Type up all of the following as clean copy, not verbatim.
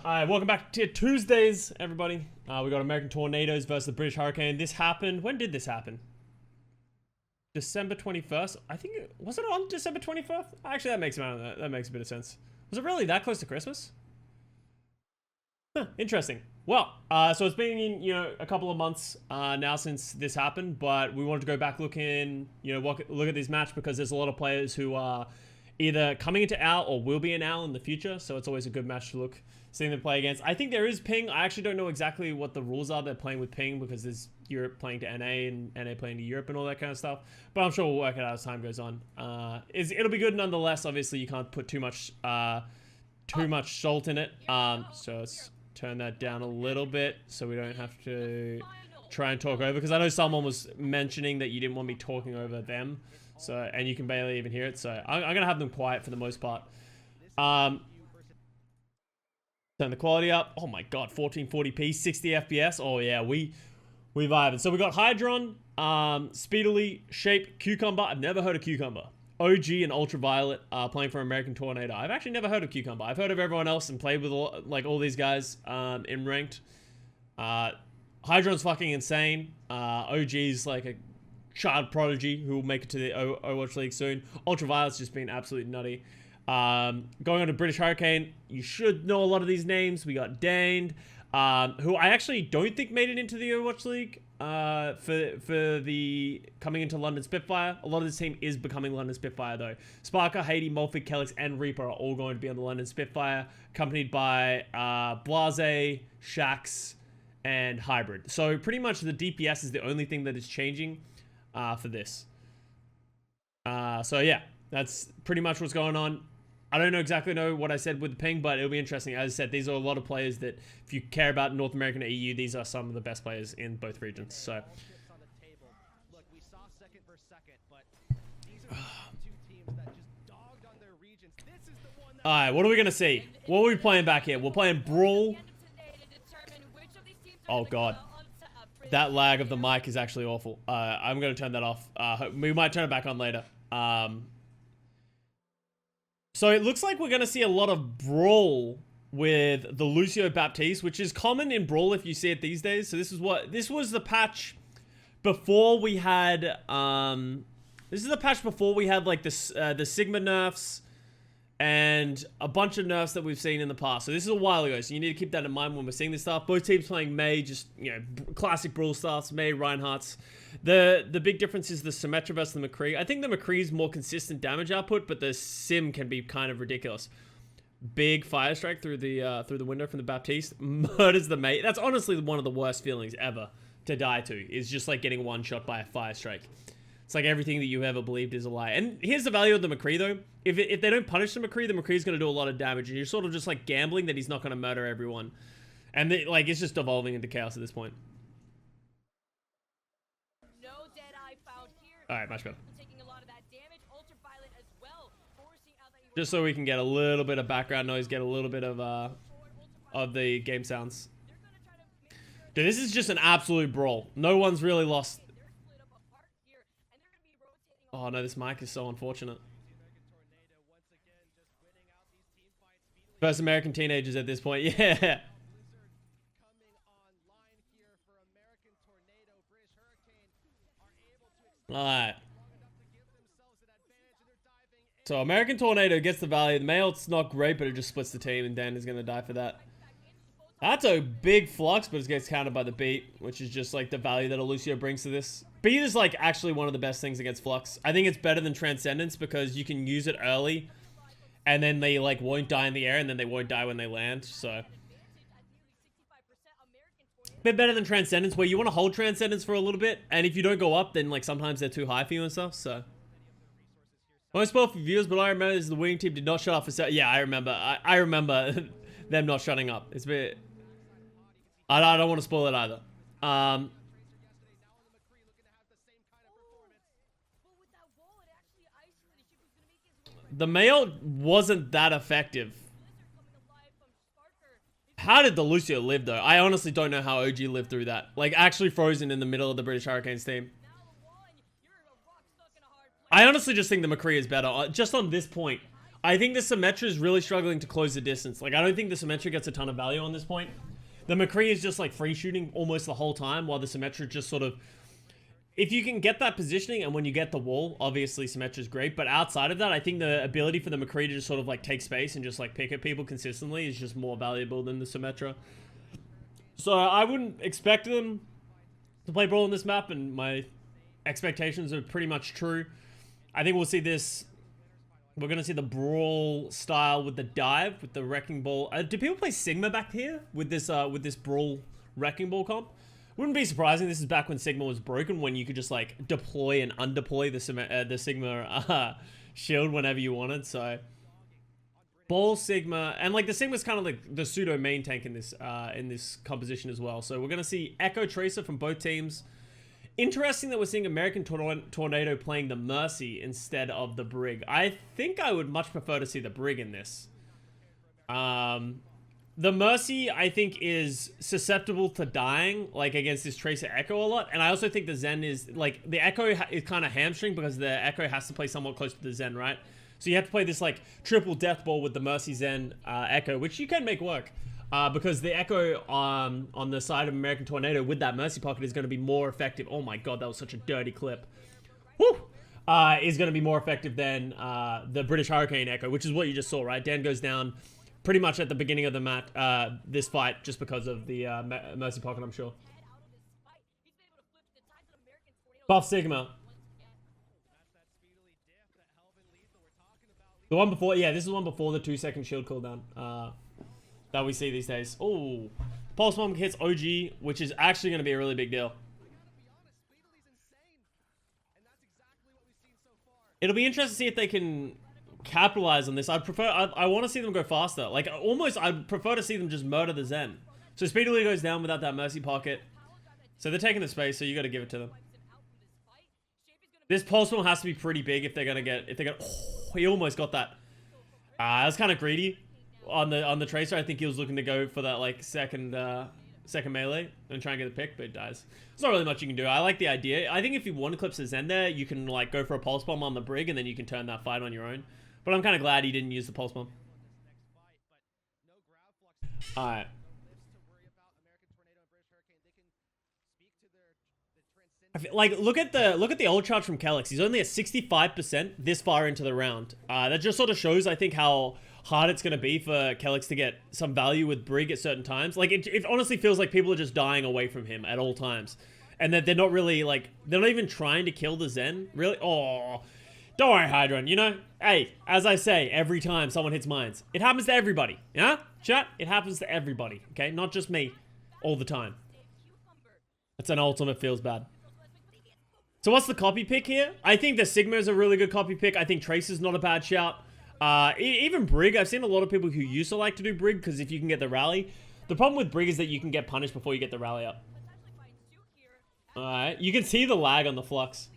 Alright, welcome back to Tuesdays, everybody. We got American Tornadoes versus the British Hurricane. This happened. When did this happen? December 21st. I think was it on December 21st? Actually, that makes a bit of sense. Was it really that close to Christmas? Huh, interesting. Well, so it's been a couple of months now since this happened, but we wanted to go back look at this match because there's a lot of players who are either coming into OWL or will be in OWL in the future, so it's always a good match to look, seeing them play against. I think there is ping. I actually don't know exactly what the rules are. They're playing with ping because there's Europe playing to NA and NA playing to Europe and all that kind of stuff, but I'm sure we'll work it out as time goes on. It'll be good nonetheless. Obviously, you can't put too much salt in it, so let's turn that down a little bit so we don't have to try and talk over, because I know someone was mentioning that you didn't want me talking over them. So, and you can barely even hear it. So I'm going to have them quiet for the most part. Turn the quality up. Oh my God, 1440p, 60 FPS. Oh yeah, we vibing. So we got Hydron, Speedily, Shape, Cucumber. I've never heard of Cucumber. OG and Ultraviolet playing for American Tornado. I've actually never heard of Cucumber. I've heard of everyone else and played with all these guys in ranked. Hydron's fucking insane. OG's like a child prodigy who will make it to the Overwatch League soon. Ultraviolet's just been absolutely nutty. Going on to British Hurricane, you should know a lot of these names. We got Daned, who I actually don't think made it into the Overwatch League for the coming into London Spitfire. A lot of this team is becoming London Spitfire though. Sparker, Haiti, Molfig, Kelix, and Reaper are all going to be on the London Spitfire, accompanied by Blase, Shax, and Hybrid. So pretty much the DPS is the only thing that is changing for this. So yeah, that's pretty much what's going on. I don't exactly know what I said with the ping, but it'll be interesting. As I said, these are a lot of players that, if you care about North American or EU, these are some of the best players in both regions. So. Alright, what are we going to see? What are we playing back here? We're playing Brawl. Oh God. That lag of the mic is actually awful. I'm going to turn that off. We might turn it back on later. So it looks like we're going to see a lot of Brawl with the Lucio Baptiste, which is common in Brawl if you see it these days. So this was the patch before we had, this is the patch before we had like this, the Sigma nerfs and a bunch of nerfs that we've seen in the past. So this is a while ago, so you need to keep that in mind when we're seeing this stuff. Both teams playing Mei, just, classic Brawl stuffs, Mei, Reinhardt's. The big difference is the Symmetra versus the McCree. I think the McCree's more consistent damage output, but the Sim can be kind of ridiculous. Big fire strike through the window from the Baptiste. Murders the Mei. That's honestly one of the worst feelings ever to die to, is just like getting one shot by a fire strike. It's like everything that you ever believed is a lie. And here's the value of the McCree though. If they don't punish the McCree's going to do a lot of damage, and you're sort of just like gambling that he's not going to murder everyone. And it's just evolving into chaos at this point. Alright, much better. Just so we can get a little bit of background noise, get a little bit of the game sounds. Dude, this is just an absolute brawl. No one's really lost. Oh no, this mic is so unfortunate. First American teenagers at this point, yeah. Alright. So American Tornado gets the value. The Mail's not great, but it just splits the team, and Dan is going to die for that. That's a big flux, but it gets countered by the beat, which is just like the value that Lucio brings to this. Beat is like actually one of the best things against flux. I think it's better than Transcendence because you can use it early, and then they like won't die in the air, and then they won't die when they land. So bit better than Transcendence, where you want to hold Transcendence for a little bit, and if you don't go up, then like sometimes they're too high for you and stuff. So I spoil for viewers, but I remember is the winning team did not shut up for yeah, I remember. I remember them not shutting up. It's a bit. I don't want to spoil it either. The Mail wasn't that effective. How did the Lucio live though? I honestly don't know how OG lived through that. Like actually frozen in the middle of the British Hurricanes team. I honestly just think the McCree is better. Just on this point, I think the Symmetra is really struggling to close the distance. Like, I don't think the Symmetra gets a ton of value on this point. The McCree is just like free shooting almost the whole time, while the Symmetra just sort of... If you can get that positioning and when you get the wall, obviously Symmetra is great. But outside of that, I think the ability for the McCree to just sort of like take space and just like pick at people consistently is just more valuable than the Symmetra. So I wouldn't expect them to play Brawl on this map, and my expectations are pretty much true. I think we'll see this... We're going to see the Brawl style with the dive, with the Wrecking Ball. Do people play Sigma back here with this Brawl Wrecking Ball comp? Wouldn't be surprising. This is back when Sigma was broken, when you could just like deploy and undeploy the Sigma shield whenever you wanted. So Ball Sigma, and like the Sigma's kind of like the pseudo main tank in this composition as well. So we're going to see Echo Tracer from both teams. Interesting that we're seeing American Tornado playing the Mercy instead of the Brig. I think I would much prefer to see the Brig in this. The Mercy, I think, is susceptible to dying, like, against this Tracer Echo a lot. And I also think the Zen is, like, the Echo is kind of hamstring because the Echo has to play somewhat close to the Zen, right? So you have to play this, like, triple death ball with the Mercy Zen Echo, which you can make work. Because the Echo on the side of American Tornado with that Mercy Pocket is going to be more effective. Oh my god, that was such a dirty clip. Woo! Is going to be more effective than the British Hurricane Echo, which is what you just saw, right? Dan goes down pretty much at the beginning of the match, this fight, just because of the Mercy Pocket, I'm sure. Buff Sigma. The one before, yeah, this is the one before the 2-second shield cooldown. That we see these days. Oh, Pulse Bomb hits OG, which is actually going to be a really big deal. It'll be interesting to see if they can capitalize on this. I want to see them go faster. Like, almost, I'd prefer to see them just murder the Zen. So Speedily goes down without that Mercy Pocket. So they're taking the space, so you got to give it to them. This Pulse Bomb has to be pretty big if they're going to get... Oh, he almost got that. That was kind of greedy. On the Tracer, I think he was looking to go for that like second melee and try and get the pick, but it dies. There's not really much you can do. I like the idea. I think if you one clips the Zen there, you can like go for a Pulse Bomb on the Brig, and then you can turn that fight on your own. But I'm kind of glad he didn't use the Pulse Bomb. Alright. Like, look at the old charge from Kellex. He's only at 65% this far into the round. That just sort of shows, I think, how hard it's going to be for Kellex to get some value with Brig at certain times. Like, it honestly feels like people are just dying away from him at all times. And that they're not really, like, they're not even trying to kill the Zen. Really? Oh, don't worry, Hydron. You know, hey, as I say, every time someone hits mines, it happens to everybody. Yeah? Chat? It happens to everybody. Okay? Not just me. All the time. It's an ultimate feels bad. So what's the copy pick here? I think the Sigma is a really good copy pick. I think Tracer's not a bad shout. Even Brig, I've seen a lot of people who used to like to do Brig because if you can get the rally. The problem with Brig is that you can get punished before you get the rally up. Alright, you can see the lag on the Flux.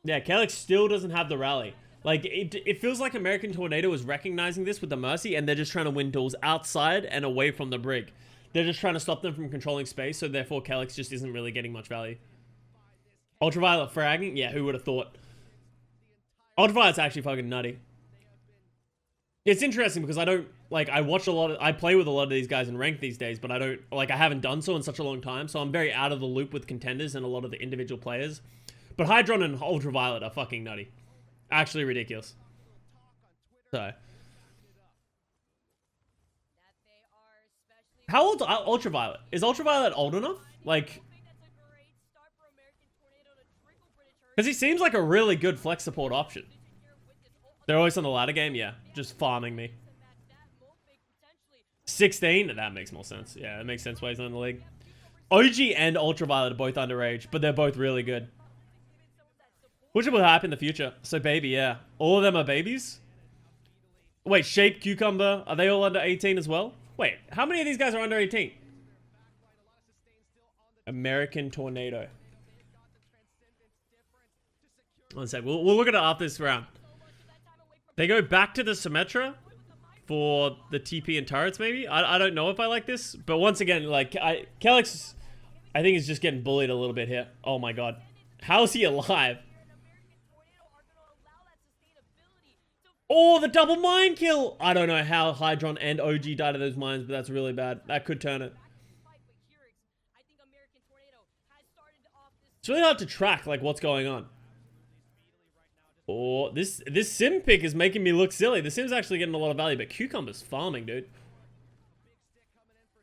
Yeah, Kellex still doesn't have the rally. Like, it feels like American Tornado is recognizing this with the Mercy, and they're just trying to win duels outside and away from the Brig. They're just trying to stop them from controlling space, so therefore Kellex just isn't really getting much value. Ultraviolet fragging? Yeah, who would have thought? Ultraviolet's actually fucking nutty. It's interesting because I don't, like, I play with a lot of these guys in ranked these days, but I haven't done so in such a long time, so I'm very out of the loop with Contenders and a lot of the individual players. But Hydron and Ultraviolet are fucking nutty. Actually ridiculous. So. How old's Ultraviolet? Is Ultraviolet old enough? Like... Because he seems like a really good flex support option. They're always on the ladder game? Yeah. Just farming me. 16? That makes more sense. Yeah, it makes sense why he's in the league. OG and Ultraviolet are both underage, but they're both really good. Which will happen in the future. So baby, yeah. All of them are babies? Wait, Shape, Cucumber, are they all under 18 as well? Wait, how many of these guys are under 18? American Tornado. One sec. We'll look at it after this round. They go back to the Symmetra for the TP and turrets, maybe? I don't know if I like this. But once again, like, Kellex, I think, is just getting bullied a little bit here. Oh my god. How is he alive? Oh, the double mine kill! I don't know how Hydron and OG died to those mines, but that's really bad. That could turn it. It's really hard to track, like, what's going on. Oh, this sim pick is making me look silly. The sim's actually getting a lot of value, but Cucumber's farming, dude.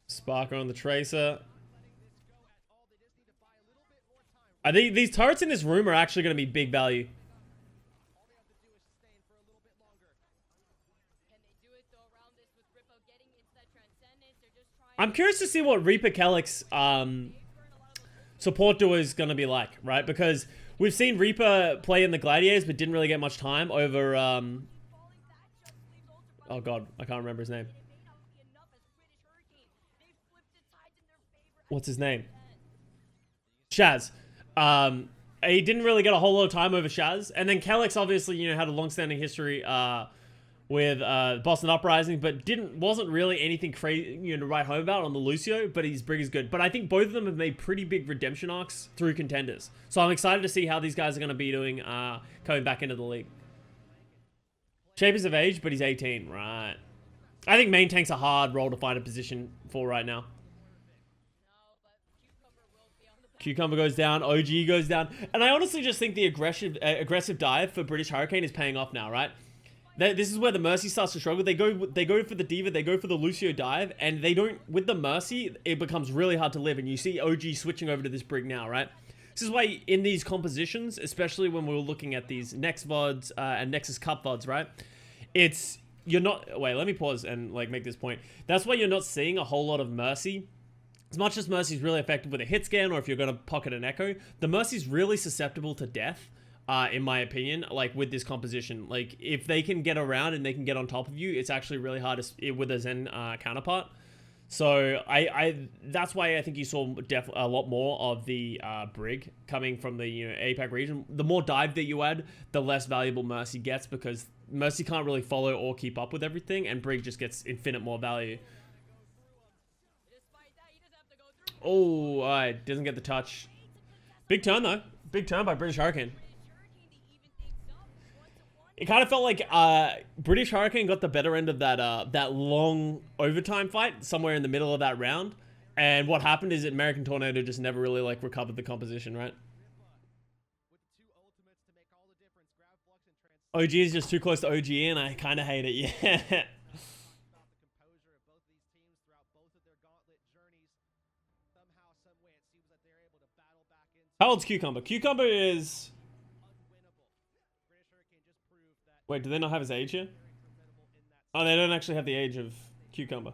Sparker on the Tracer. I think these turrets in this room are actually going to be big value. I'm curious to see what Reaper Calyx support duo is going to be like, right? Because we've seen Reaper play in the Gladiators, but didn't really get much time over... oh god, I can't remember his name. What's his name? Shaz. He didn't really get a whole lot of time over Shaz. And then Calyx obviously, you know, had a long-standing history with Boston Uprising, but wasn't really anything crazy, you know, to write home about on the Lucio, but his Brig is good. But I think both of them have made pretty big redemption arcs through Contenders. So I'm excited to see how these guys are going to be doing coming back into the league. Shapers of age, but he's 18, right. I think main tank's a hard role to find a position for right now. Cucumber goes down, OG goes down. And I honestly just think the aggressive dive for British Hurricane is paying off now, right? This is where the Mercy starts to struggle. They go for the Diva, they go for the Lucio dive, and they don't... With the Mercy, it becomes really hard to live, and you see OG switching over to this Brig now, right? This is why in these compositions, especially when we were looking at these Next VODs and Nexus Cup VODs, right? It's... You're not... Wait, let me pause and, like, make this point. That's why you're not seeing a whole lot of Mercy. As much as Mercy's really effective with a hit scan, or if you're going to pocket an echo, the Mercy's really susceptible to death, in my opinion, like with this composition. Like, if they can get around and they can get on top of you, it's actually really hard with a Zen counterpart. So, that's why I think you saw a lot more of the Brig coming from the, you know, APAC region. The more dive that you add, the less valuable Mercy gets, because Mercy can't really follow or keep up with everything, and Brig just gets infinite more value. Oh, alright, doesn't get the touch. Big turn, though. Big turn by British Hurricane. It kind of felt like British Hurricane got the better end of that long overtime fight somewhere in the middle of that round. And what happened is that American Tornado just never really, like, recovered the composition, right? OG is just too close to OG, and I kind of hate it, yeah. How old's Cucumber? Cucumber is... Wait, do they not have his age here? Oh, they don't actually have the age of Cucumber.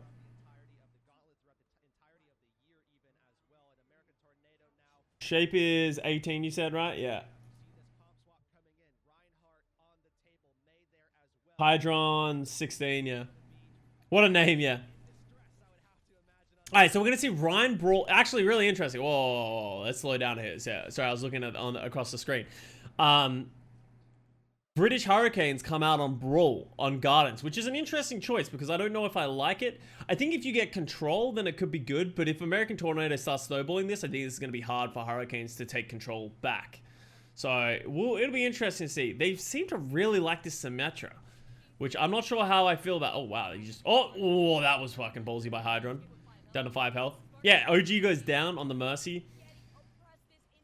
Shape is 18, you said, right? Yeah. Hydron, 16, yeah. What a name, yeah. Alright, so we're going to see Ryan Brawl. Actually, really interesting. Whoa, let's slow down here. Sorry, I was looking at across the screen. British Hurricanes come out on Brawl on Gardens, which is an interesting choice because I don't know if I like it. I think if you get control, then it could be good. But if American Tornado starts snowballing this, I think it's going to be hard for Hurricanes to take control back. So it'll be interesting to see. They seem to really like this Symmetra, which I'm not sure how I feel about. Oh, wow. You just... Oh, that was fucking ballsy by Hydron. Down to 5 health. Yeah, OG goes down on the Mercy.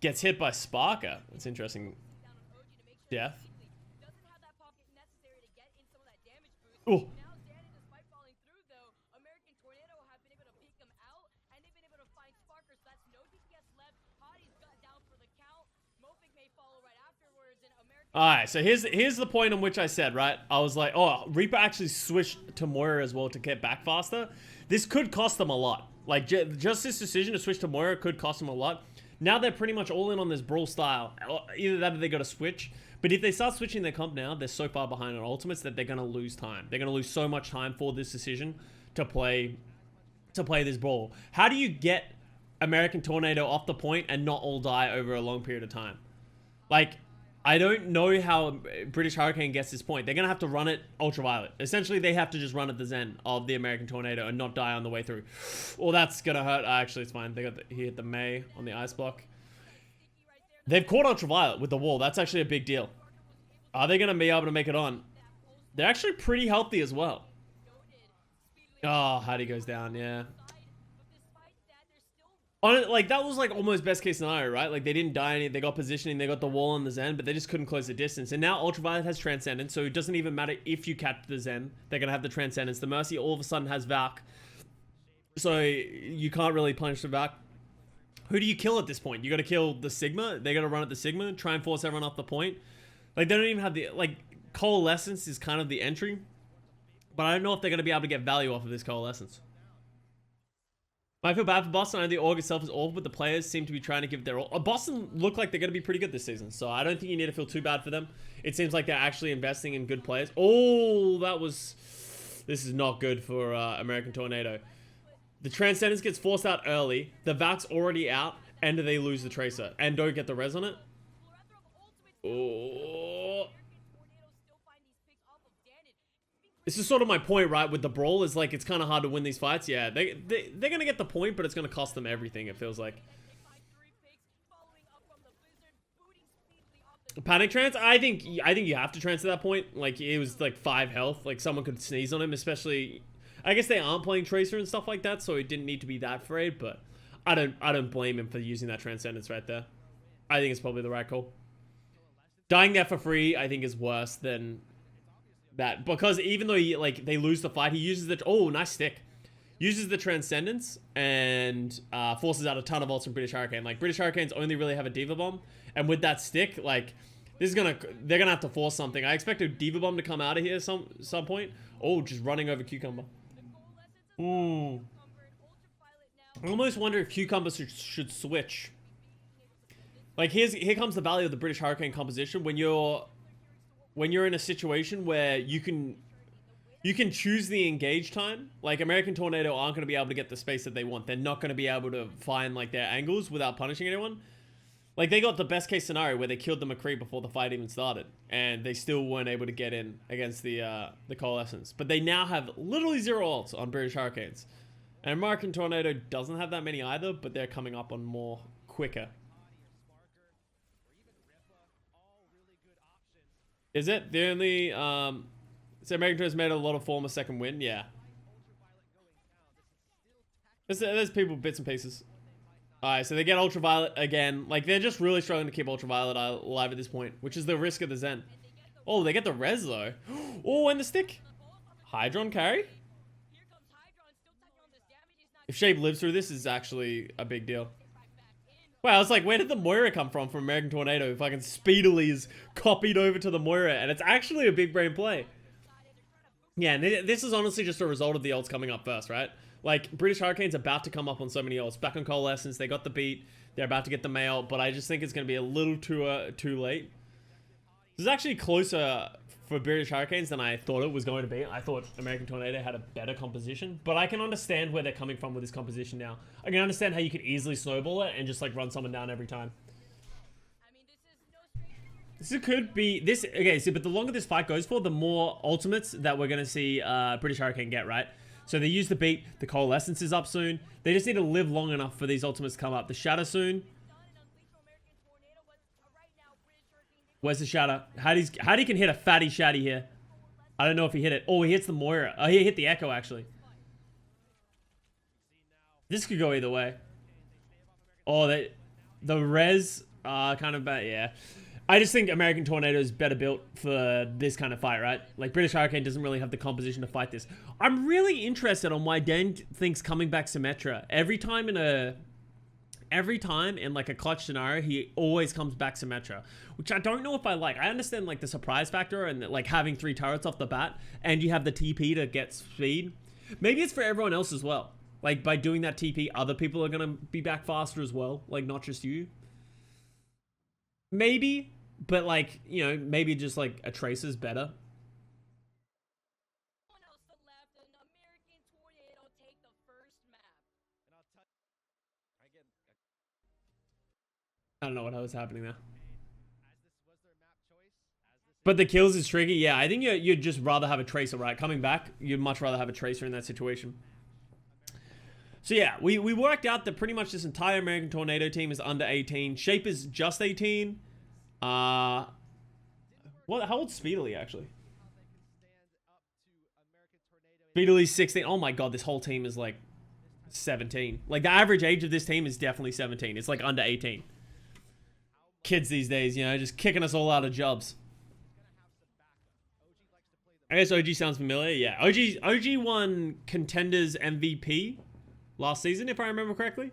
Gets hit by Sparker. That's interesting. Death. Oh. Alright, so here's the point on which I said, right? I was like, oh, Reaper actually switched to Moira as well to get back faster. This could cost them a lot. Like, just this decision to switch to Moira could cost them a lot. Now they're pretty much all in on this Brawl style. Either that or they got to switch. But if they start switching their comp now, they're so far behind on ultimates that they're going to lose time. They're going to lose so much time for this decision to play this Brawl. How do you get American Tornado off the point and not all die over a long period of time? Like, I don't know how British Hurricane gets this point. They're going to have to run it Ultraviolet. Essentially, they have to just run at the Zen of the American Tornado and not die on the way through. Well, that's going to hurt. Actually, it's fine. He hit the May on the ice block. They've caught Ultraviolet with the wall. That's actually a big deal. Are they going to be able to make it on? They're actually pretty healthy as well. Oh, Hattie goes down, yeah. On it, like, that was like almost best case scenario, right? Like, they didn't die any, they got positioning, they got the wall on the Zen, but they just couldn't close the distance. And now Ultraviolet has Transcendence, so it doesn't even matter if you catch the Zen, they're gonna have the Transcendence. The Mercy all of a sudden has Valk, so you can't really punish the Valk. Who do you kill at this point? You gotta kill the Sigma, they gotta run at the Sigma, try and force everyone off the point. Like, they don't even have the, like, Coalescence is kind of the entry, but I don't know if they're gonna be able to get value off of this Coalescence. I feel bad for Boston. I know the org itself is awful, but the players seem to be trying to give their all. Boston look like they're going to be pretty good this season, so I don't think you need to feel too bad for them. It seems like they're actually investing in good players. Oh, that was... This is not good for American Tornado. The Transcendence gets forced out early. The Valk's already out, and they lose the Tracer. And don't get the res on it. Oh... This is sort of my point, right, with the brawl, is like, it's kind of hard to win these fights. Yeah, they're going to get the point, but it's going to cost them everything, it feels like. Panic trance? I think you have to trance at that point. Like, it was like 5 health. Like, someone could sneeze on him, especially... I guess they aren't playing Tracer and stuff like that, so it didn't need to be that afraid, but I don't blame him for using that Transcendence right there. I think it's probably the right call. Dying there for free, I think, is worse than... that, because even though they lose the fight, he uses the... Oh, nice stick. Uses the Transcendence and forces out a ton of ults from British Hurricane. Like, British Hurricanes only really have a Diva Bomb, and with that stick, like, this is they're gonna have to force something. I expect a Diva Bomb to come out of here some point. Oh, just running over Cucumber. I almost wonder if Cucumber should switch. Like, here comes the value of the British Hurricane composition. When you're in a situation where you can choose the engage time, like American Tornado aren't going to be able to get the space that they want. They're not going to be able to find like their angles without punishing anyone. Like, they got the best case scenario where they killed the McCree before the fight even started, and they still weren't able to get in against the Coalescence. But they now have literally 0 ults on British Hurricanes, and American Tornado doesn't have that many either, but they're coming up on more quicker. Is it? The only, so American Tornado's made a lot of form a second win? Yeah. There's people, bits and pieces. Alright, so they get Ultraviolet again. Like, they're just really struggling to keep Ultraviolet alive at this point, which is the risk of the Zen. Oh, they get the res, though. Oh, and the stick. Hydron carry? If Shape lives through this, is actually a big deal. Wow, it's like, where did the Moira come from American Tornado? If I can speedily is copied over to the Moira, and it's actually a big brain play. Yeah, and this is honestly just a result of the ults coming up first, right? Like, British Hurricane's about to come up on so many ults. Back on Coalescence, they got the beat. They're about to get the mail, but I just think it's going to be a little too late. This is actually closer for British Hurricanes than I thought it was going to be. I thought American Tornado had a better composition, but I can understand where they're coming from with this composition now. I can understand how you could easily snowball it and just like run someone down every time. This could be this. Okay, so but the longer this fight goes for, the more ultimates that we're gonna see British Hurricane get, right? So they use the beat. The Coalescence is up soon. They just need to live long enough for these ultimates to come up. The Shatter soon. Where's the Shatter? Hattie can hit a fatty Shatty here. I don't know if he hit it. Oh, he hits the Moira. Oh, he hit the Echo, actually. This could go either way. Oh, the res kind of bad. Yeah. I just think American Tornado is better built for this kind of fight, right? Like, British Hurricane doesn't really have the composition to fight this. I'm really interested on why Dan thinks coming back Symmetra. Every time in like a clutch scenario, he always comes back Symmetra, which I don't know if I like. I understand like the surprise factor and like having 3 turrets off the bat, and you have the TP to get speed. Maybe it's for everyone else as well. Like, by doing that TP, other people are gonna be back faster as well. Like, not just you. Maybe, but like, you know, maybe just like a Tracer's better. I don't know what was happening there. But the kills is tricky. Yeah, I think you'd just rather have a Tracer, right? Coming back, you'd much rather have a Tracer in that situation. So yeah, we worked out that pretty much this entire American Tornado team is under 18. Shape is just 18. How old's Speedily, actually? Speedily 16. Oh my god, this whole team is like 17. Like the average age of this team is definitely 17. It's like under 18. Kids these days, you know, just kicking us all out of jobs. I guess OG sounds familiar. Yeah, OG won Contenders MVP last season, if I remember correctly.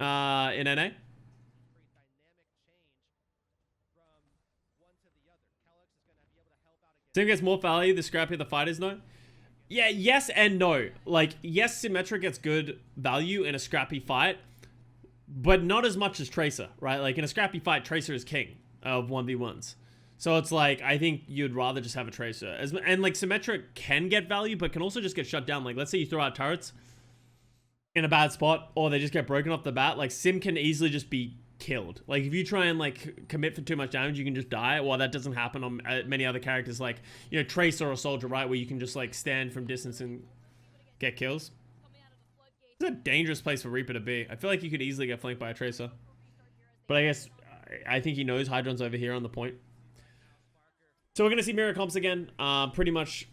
In NA. Sim gets more value the scrappier the fighters know. Yeah, yes and no. Like, yes, Symmetra gets good value in a scrappy fight, but not as much as Tracer, right? Like, in a scrappy fight, Tracer is king of 1v1s. So it's like, I think you'd rather just have a Tracer. And like, Symmetra can get value, but can also just get shut down. Like, let's say you throw out turrets in a bad spot, or they just get broken off the bat. Like, Sim can easily just be killed. Like, if you try and like commit for too much damage, you can just die. Well, that doesn't happen on many other characters, like, you know, Tracer or Soldier, right, where you can just like stand from distance and get kills. It's a dangerous place for Reaper to be. I feel like you could easily get flanked by a Tracer, but I guess I think he knows Hydron's over here on the point. So we're gonna see mirror comps again. Pretty much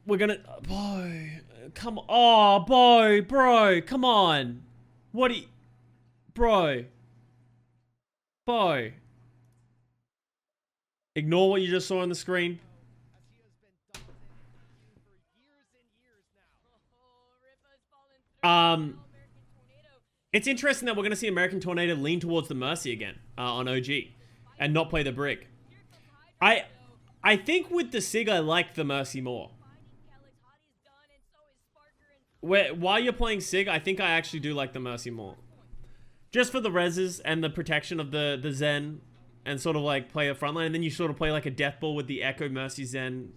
we're gonna boy, come on. Oh boy, bro, come on. What do you, bro? Boy. Ignore what you just saw on the screen. It's interesting that we're going to see American Tornado lean towards the Mercy again on OG and not play the Brig. I think with the Sig, I like the Mercy more. While you're playing Sig, I think I actually do like the Mercy more. Just for the reses and the protection of the Zen and sort of like play a frontline. And then you sort of play like a Death Ball with the Echo, Mercy, Zen,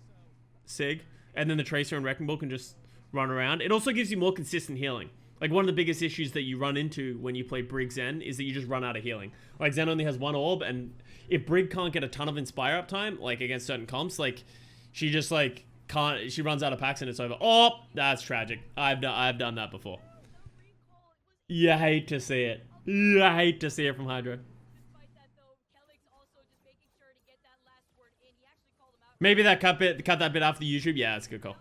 Sig. And then the Tracer and Wrecking Ball can just run around. It also gives you more consistent healing. Like one of the biggest issues that you run into when you play Brig Zen is that you just run out of healing. Like Zen only has one orb, and if Brig can't get a ton of Inspire uptime, like against certain comps, like she just like can't, she runs out of packs and it's over. Oh, that's tragic. I've done that before. You hate to see it. I hate to see it from Hydra. Maybe that cut that bit after YouTube. Yeah, it's a good call.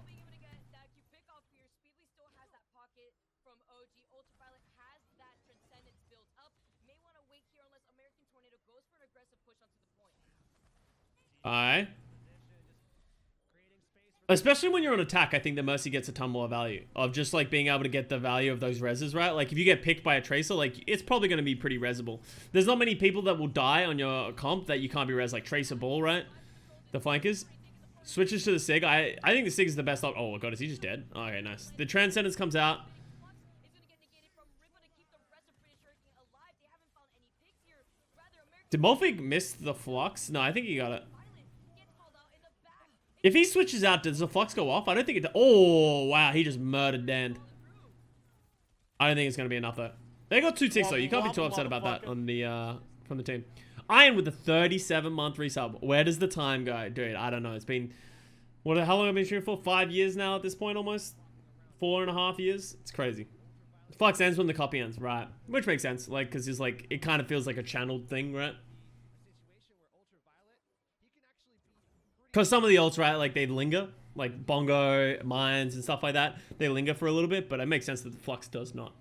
Alright. Especially when you're on attack, I think the Mercy gets a ton more value of just like being able to get the value of those reses, right? Like if you get picked by a Tracer, like it's probably going to be pretty resable. There's not many people that will die on your comp that you can't be res, like Tracer Ball, right? The flankers. Switches to the Sig. I think the Sig is the best option. Oh god, is he just dead? Oh, okay, nice. The Transcendence comes out. Did Molfig miss the Flux? No, I think he got it. If he switches out, does the Flux go off? I don't think it does. Oh, wow. He just murdered Dan. I don't think it's going to be enough, though. They got 2 ticks, though. You can't be too upset about that on the from the team. Iron with the 37-month resub. Where does the time go? Dude, I don't know. It's been... how long have I been shooting for? 5 years now at this point, almost? 4.5 years? It's crazy. Flux ends when the copy ends, right? Which makes sense, like, because it's like, it kind of feels like a channeled thing, right? Because some of the ults, right, like they linger, like Bongo, Mines, and stuff like that. They linger for a little bit, but it makes sense that the Flux does not.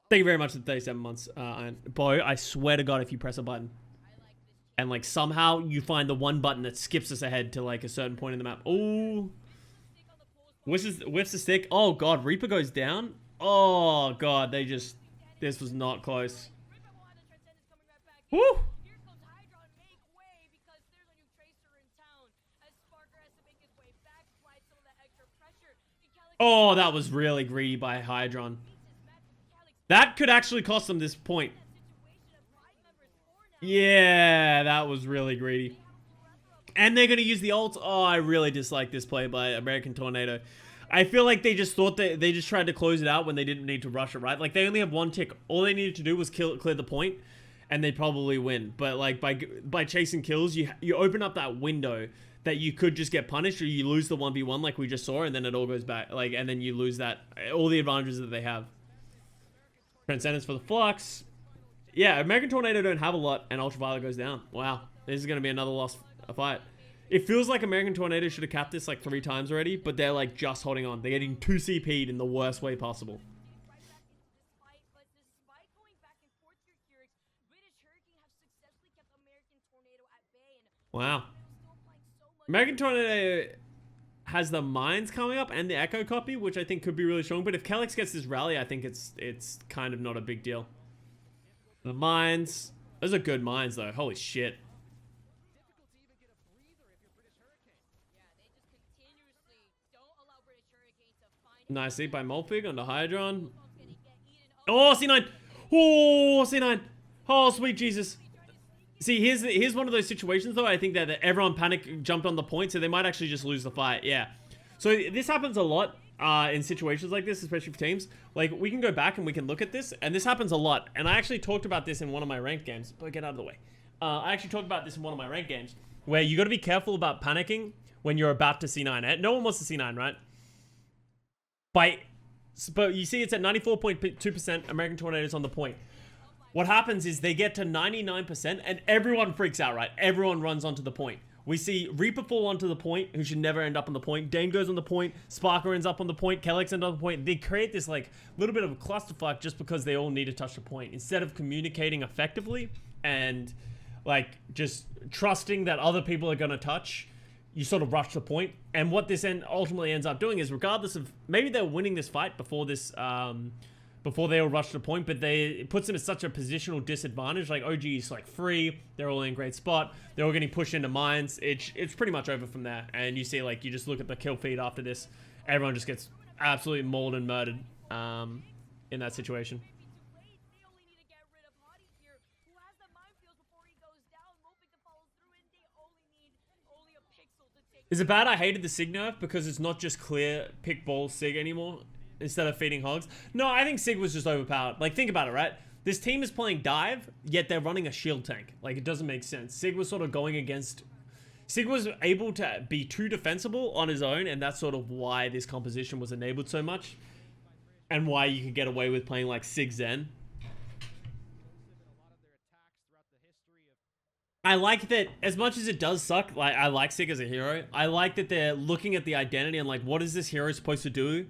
Thank you very much for the 37 months, Iron. Bo, I swear to God, if you press a button and like somehow you find the one button that skips us ahead to like a certain point in the map. Oh, whiffs the stick. Oh God, Reaper goes down. Oh God, this was not close. Woo! Oh, that was really greedy by Hydron. That could actually cost them this point. Yeah, that was really greedy. And they're going to use the ult. Oh, I really dislike this play by American Tornado. I feel like they just thought that they just tried to close it out when they didn't need to rush it, right? Like, they only have 1 tick. All they needed to do was clear the point, and they'd probably win. But, like, by chasing kills, you open up that window that you could just get punished, or you lose the 1v1 like we just saw, and then it all goes back. Like, and then you lose that, all the advantages that they have. Transcendence for the Flux. Yeah, American Tornado don't have a lot, and Ultraviolet goes down. Wow. This is going to be another lost fight. It feels like American Tornado should have capped this like 3 times already, but they're like just holding on. They're getting 2 CP'd in the worst way possible. Wow. American Tornado has the mines coming up and the echo copy, which I think could be really strong. But if Kellex gets this rally, I think it's kind of not a big deal. The mines, those are good mines though. Holy shit. Nicely by Molfig onto Hydron. Oh, C9. Oh, C9. Oh, sweet Jesus. See, here's one of those situations, though. I think that everyone panic jumped on the point, so they might actually just lose the fight. Yeah. So this happens a lot in situations like this, especially for teams. Like, we can go back and we can look at this, and this happens a lot. And I actually talked about this in one of my ranked games. But get out of the way. I actually talked about this in one of my ranked games, where you got to be careful about panicking when you're about to C9. No one wants to C9, right? But you see it's at 94.2%. American Tornadoes on the point. What happens is they get to 99% and everyone freaks out, right? Everyone runs onto the point. We see Reaper fall onto the point, who should never end up on the point. Dane goes on the point. Sparker ends up on the point. Kellex ends up on the point. They create this like little bit of a clusterfuck just because they all need to touch the point. Instead of communicating effectively and like just trusting that other people are going to touch, you sort of rush the point. And what this ultimately ends up doing is, regardless of, maybe they're winning this fight before this, before they all rush the point, but it puts them at such a positional disadvantage. Like OG is like free, they're all in a great spot, they're all getting pushed into mines. It's pretty much over from there. And you see, like, you just look at the kill feed after this, everyone just gets absolutely mauled and murdered in that situation. Is it bad I hated the Sig nerf because it's not just clear pick ball Sig anymore instead of feeding hogs? No, I think Sig was just overpowered. Like, think about it, right? This team is playing dive, yet they're running a shield tank. Like, it doesn't make sense. Sig was sort of going against... Sig was able to be too defensible on his own, and that's sort of why this composition was enabled so much. And why you could get away with playing like Sig Zen. I like that, as much as it does suck, like, I like Sig as a hero. I like that they're looking at the identity and like, what is this hero supposed to do?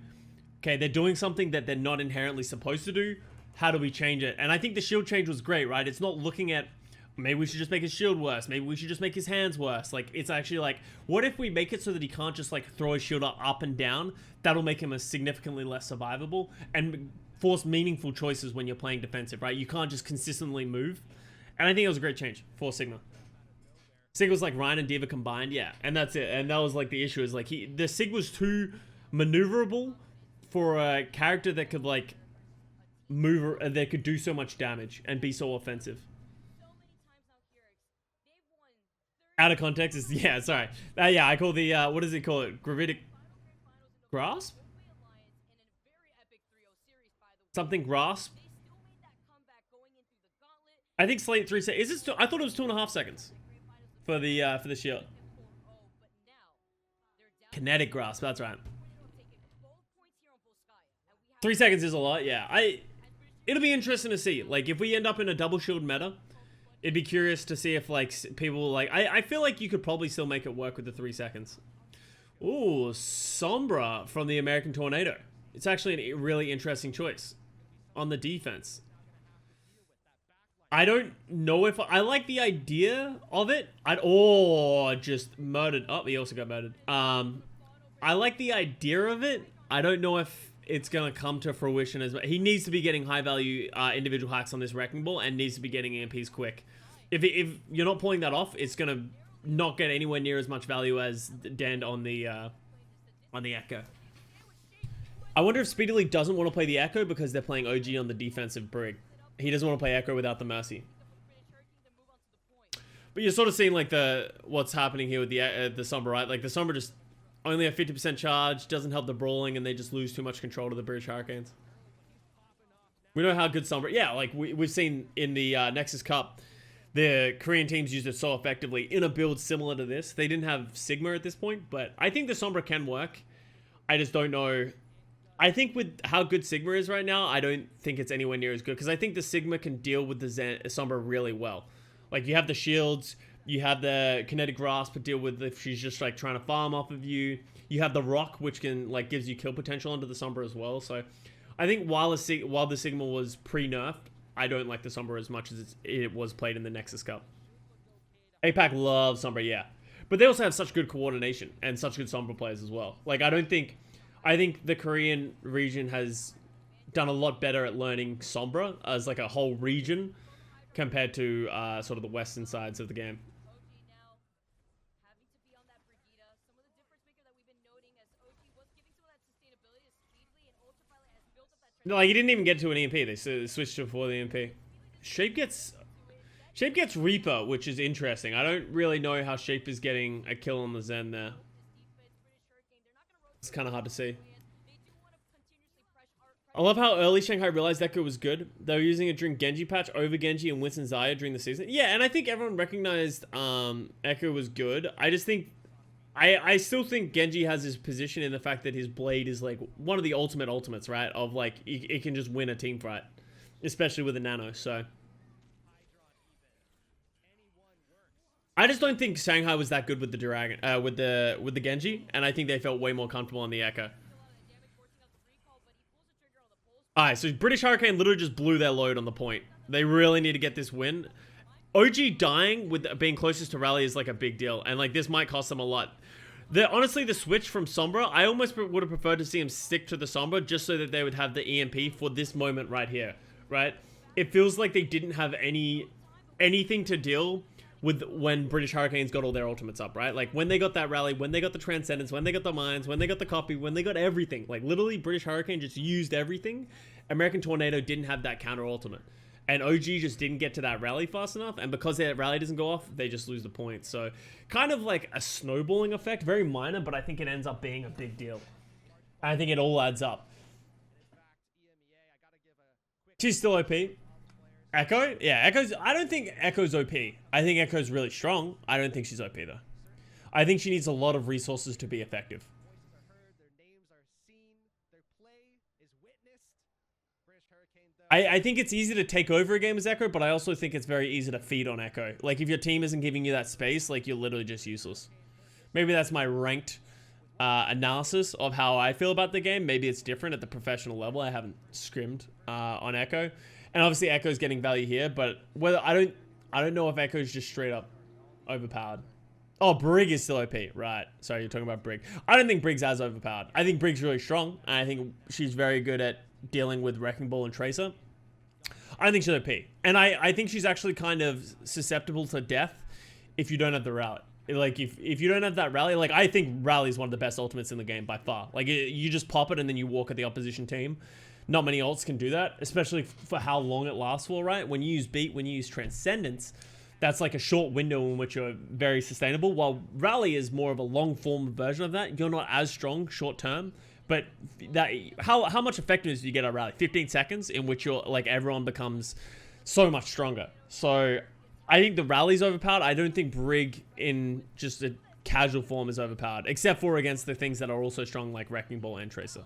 Okay, they're doing something that they're not inherently supposed to do. How do we change it? And I think the shield change was great, right? It's not looking at, maybe we should just make his shield worse. Maybe we should just make his hands worse. Like, it's actually like, what if we make it so that he can't just like throw his shield up and down? That'll make him a significantly less survivable and force meaningful choices when you're playing defensive, right? You can't just consistently move. And I think it was a great change for Sigma. Sig was like Ryan and D.Va combined, yeah. And that's it. And that was like the issue, is like the Sig was too maneuverable for a character that could like move, that could do so much damage and be so offensive. Out of context is, yeah, sorry. Yeah, I call the, what does he call it? Gravitic grasp? Something grasp? I think Slate 3 seconds. Is it? I thought it was 2.5 seconds for the shield. Kinetic grasp. That's right. 3 seconds is a lot. Yeah. It'll be interesting to see. Like, if we end up in a double shield meta, it'd be curious to see if like people like. I feel like you could probably still make it work with the 3 seconds. Ooh, Sombra from the American Tornado. It's actually a really interesting choice on the defense. I don't know if I like the idea of it. Just murdered. Oh, he also got murdered. I like the idea of it. I don't know if it's gonna come to fruition as well. He needs to be getting high value individual hacks on this wrecking ball and needs to be getting EMPs quick. If you're not pulling that off, it's gonna not get anywhere near as much value as Dand on the Echo. I wonder if Speedily doesn't want to play the Echo because they're playing OG on the defensive Brig. He doesn't want to play Echo without the Mercy. But you're sort of seeing like what's happening here with the Sombra, right? Like the Sombra just only have 50% charge, doesn't help the brawling, and they just lose too much control to the British Hurricanes. We know how good Sombra... Yeah, like we've seen in the Nexus Cup, the Korean teams used it so effectively in a build similar to this. They didn't have Sigma at this point, but I think the Sombra can work. I just don't know... I think with how good Sigma is right now, I don't think it's anywhere near as good. Because I think the Sigma can deal with the Sombra really well. Like, you have the shields, You have the kinetic grasp to deal with if she's just like trying to farm off of you. You have the rock, which can like gives you kill potential onto the Sombra as well. So I think while the Sigma was pre-nerfed, I don't like the Sombra as much as it was played in the Nexus Cup. APAC loves Sombra, yeah. But they also have such good coordination and such good Sombra players as well. Like, I think the Korean region has done a lot better at learning Sombra as like a whole region compared to sort of the western sides of the game. No, like, he didn't even get to an EMP. They switched to before the EMP. Shape gets Reaper, which is interesting. I don't really know how Shape is getting a kill on the Zen there. It's kind of hard to see. I love how early Shanghai realized Echo was good. They were using it during Genji patch over Genji and Winston Xayah during the season. Yeah, and I think everyone recognized Echo was good. I just think I still think Genji has his position in the fact that his blade is like one of the ultimates, right? Of like, it can just win a team fight, especially with a nano. So I just don't think Shanghai was that good with the Dragon, with the Genji, and I think they felt way more comfortable on the Echo. Alright, so British Hurricane literally just blew their load on the point. They really need to get this win. OG dying with being closest to rally is like a big deal, and like this might cost them a lot. Honestly, the switch from Sombra, I almost would have preferred to see him stick to the Sombra just so that they would have the EMP for this moment right here, right? It feels like they didn't have anything to deal with when British Hurricanes got all their ultimates up, right? Like when they got that rally, when they got the Transcendence, when they got the Mines, when they got the Copy, when they got everything. Like literally British Hurricane just used everything. American Tornado didn't have that counter ultimate. And OG just didn't get to that rally fast enough. And because that rally doesn't go off, they just lose the point. So kind of like a snowballing effect. Very minor, but I think it ends up being a big deal. I think it all adds up. She's still OP. Echo? Yeah, Echo's... I don't think Echo's OP. I think Echo's really strong. I don't think she's OP, though. I think she needs a lot of resources to be effective. I think it's easy to take over a game as Echo, but I also think it's very easy to feed on Echo. Like, if your team isn't giving you that space, like, you're literally just useless. Maybe that's my ranked analysis of how I feel about the game. Maybe it's different at the professional level. I haven't scrimmed on Echo. And obviously Echo's getting value here, but whether I don't know if Echo's just straight up overpowered. Oh, Brig is still OP, right? Sorry, you're talking about Brig. I don't think Brig's as overpowered. I think Brig's really strong, and I think she's very good at dealing with Wrecking Ball and Tracer. I don't think she's OP. And I think she's actually kind of susceptible to death if you don't have the rally. Like, if you don't have that rally, like, I think rally is one of the best ultimates in the game by far. Like, you just pop it and then you walk at the opposition team. Not many ults can do that, especially for how long it lasts for, right? When you use Beat, when you use Transcendence, that's like a short window in which you're very sustainable, while Rally is more of a long form version of that. You're not as strong short term, but that how much effectiveness do you get at Rally? 15 seconds in which you're like everyone becomes so much stronger. So I think the Rally's overpowered. I don't think Brig in just a casual form is overpowered, except for against the things that are also strong like Wrecking Ball and Tracer.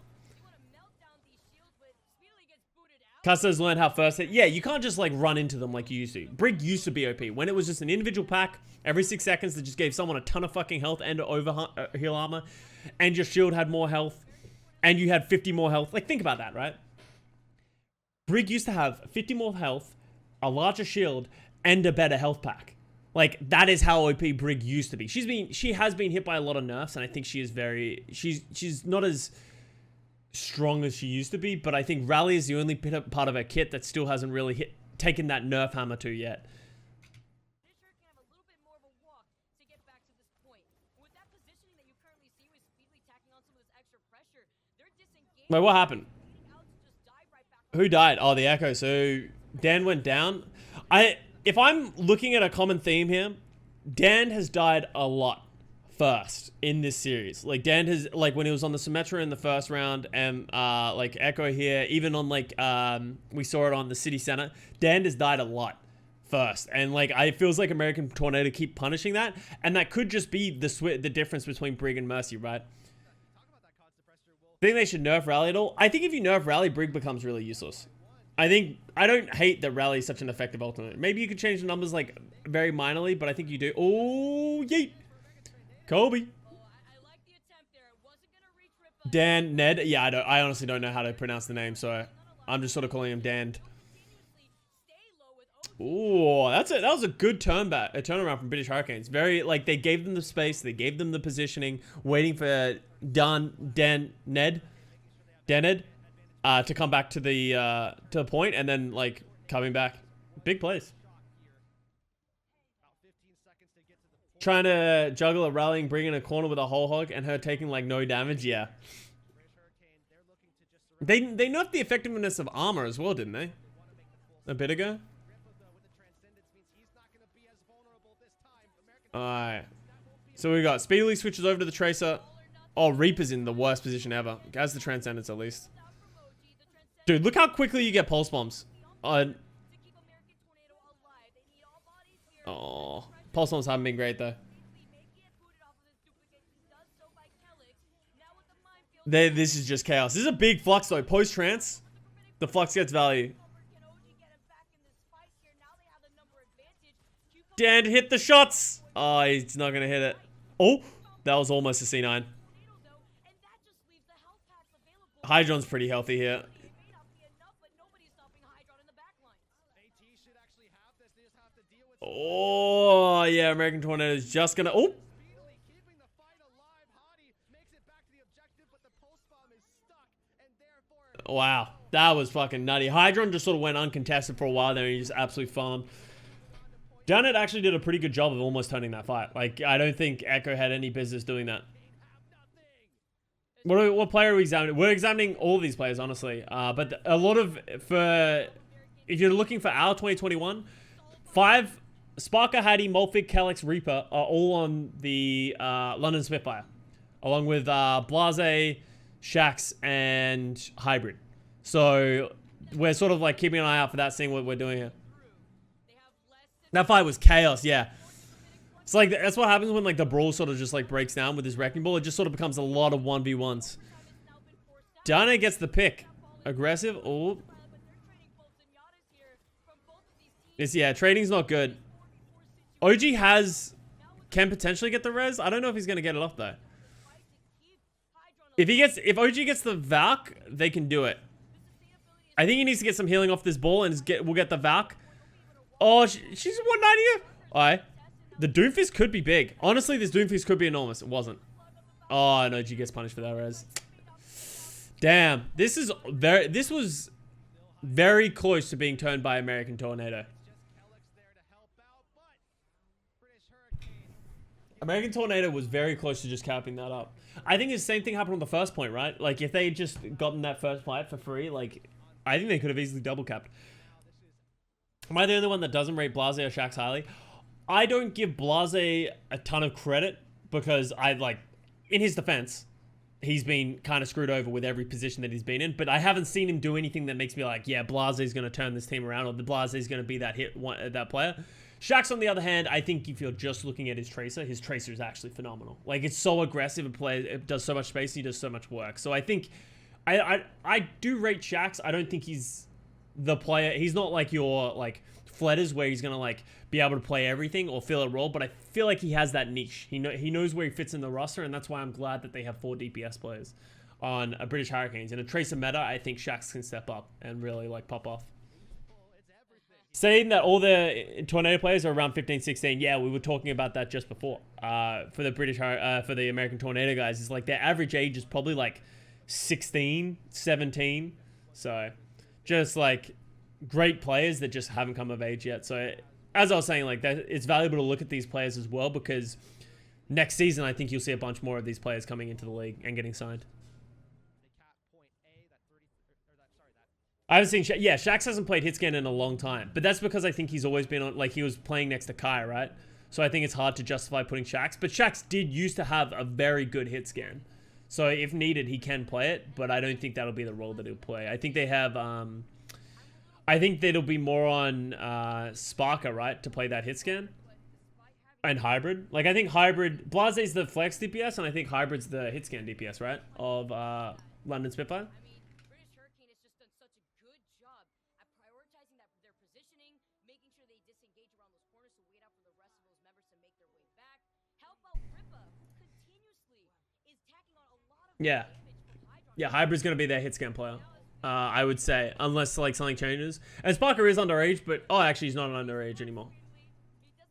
Custa's learned how first hit. Yeah, you can't just like run into them like you used to. Brig used to be OP. When it was just an individual pack, every 6 seconds that just gave someone a ton of fucking health and over heal armor, and your shield had more health, and you had 50 more health. Like, think about that, right? Brig used to have 50 more health, a larger shield, and a better health pack. Like, that is how OP Brig used to be. She has been hit by a lot of nerfs, and I think she is she's not as strong as she used to be, but I think Rally is the only part of her kit that still hasn't really taken that nerf hammer to yet. Wait, what happened? Who died? Oh, the Echo. So Dan went down. If I'm looking at a common theme here, Dan has died a lot first in this series. Like, Dan has, like, when he was on the Symmetra in the first round, and like Echo here, even on like we saw it on the City Center, Dan has died a lot first, and like it feels like American Tornado keep punishing that, and that could just be the difference between Brig and Mercy, right? Think they should nerf Rally at all? I think if you nerf Rally, Brig becomes really useless. I think I don't hate that Rally is such an effective ultimate. Maybe you could change the numbers like very minorly, but I think you do. Oh, yeet. Kobe. Dan, Ned. Yeah, I honestly don't know how to pronounce the name, so I'm just sort of calling him Dan. Ooh, that was a good turnaround from British Hurricanes. Very, like, they gave them the space, they gave them the positioning, waiting for Ned to come back to the point, and then like coming back. Big plays. Trying to juggle a rallying, bringing a corner with a whole hog, and her taking like no damage. Yeah. They nerfed the effectiveness of armor as well, didn't they? A bit ago. Alright. So we got Speedily switches over to the Tracer. Oh, Reaper's in the worst position ever. As the Transcendence, at least. Dude, look how quickly you get pulse bombs. Oh, pulse bombs haven't been great, though. This is just chaos. This is a big flux, though. Post-trance, the flux gets value. Dan hit the shots. Oh, he's not going to hit it. Oh, that was almost a C9. Hydron's pretty healthy here. Oh, yeah, American Tornado is just going to... Oh! Wow, that was fucking nutty. Hydron just sort of went uncontested for a while there and he just absolutely farmed. Janet actually did a pretty good job of almost turning that fight. Like, I don't think Echo had any business doing that. What player are we examining? We're examining all of these players, honestly. But a lot of, if you're looking for our 2021, 5, Sparker, Hattie, Molfig, Calyx, Reaper are all on the London Spitfire. Along with Blase, Shax, and Hybrid. So, we're sort of like keeping an eye out for that, seeing what we're doing here. That fight was chaos, yeah. It's like, that's what happens when like the brawl sort of just like breaks down with his wrecking ball. It just sort of becomes a lot of 1v1s. Dana gets the pick. Aggressive. Oh. Yeah, trading's not good. OG can potentially get the res. I don't know if he's going to get it off though. If OG gets the Valk, they can do it. I think he needs to get some healing off this ball and we'll get the Valk. Oh, she's 190. Alright. The Doomfist could be big. Honestly, this Doomfist could be enormous. It wasn't. Oh, no, G gets punished for that res. Damn. This was very close to being turned by American Tornado. American Tornado was very close to just capping that up. I think the same thing happened on the first point, right? Like, if they had just gotten that first fight for free, like, I think they could have easily double capped. Am I the only one that doesn't rate Blase or Shax highly? I don't give Blase a ton of credit because in his defense, he's been kind of screwed over with every position that he's been in, but I haven't seen him do anything that makes me like, yeah, Blase is going to turn this team around or the Blase is going to be that player. Shax, on the other hand, I think if you're just looking at his Tracer is actually phenomenal. Like, it's so aggressive, it does so much space, he does so much work. So I think, I do rate Shax. I don't think he's the player. He's not like your, like, Fletters where he's going to, like, be able to play everything or fill a role, but I feel like he has that niche. He knows where he fits in the roster, and that's why I'm glad that they have 4 DPS players on a British Hurricanes. In a Tracer meta, I think Shax can step up and really, like, pop off. Saying that all the Tornado players are around 15, 16. Yeah, we were talking about that just before. For the American Tornado guys, it's like their average age is probably like 16, 17. So just like great players that just haven't come of age yet. So as I was saying, like that, it's valuable to look at these players as well because next season, I think you'll see a bunch more of these players coming into the league and getting signed. I haven't seen yeah, Shax hasn't played Hitscan in a long time, but that's because I think he's always been on, like he was playing next to Kai, right? So I think it's hard to justify putting Shax, but Shax did used to have a very good Hitscan. So if needed, he can play it, but I don't think that'll be the role that he'll play. I think they have, I think that it'll be more on Sparker, right, to play that Hitscan. And Hybrid. Like, I think Hybrid, Blase's the flex DPS, and I think Hybrid's the Hitscan DPS, right? Of London Spitfire. Yeah. Yeah, Hybrid's going to be their hit scan player. I would say, unless like something changes. And Sparker is underage, but oh, actually he's not underage anymore.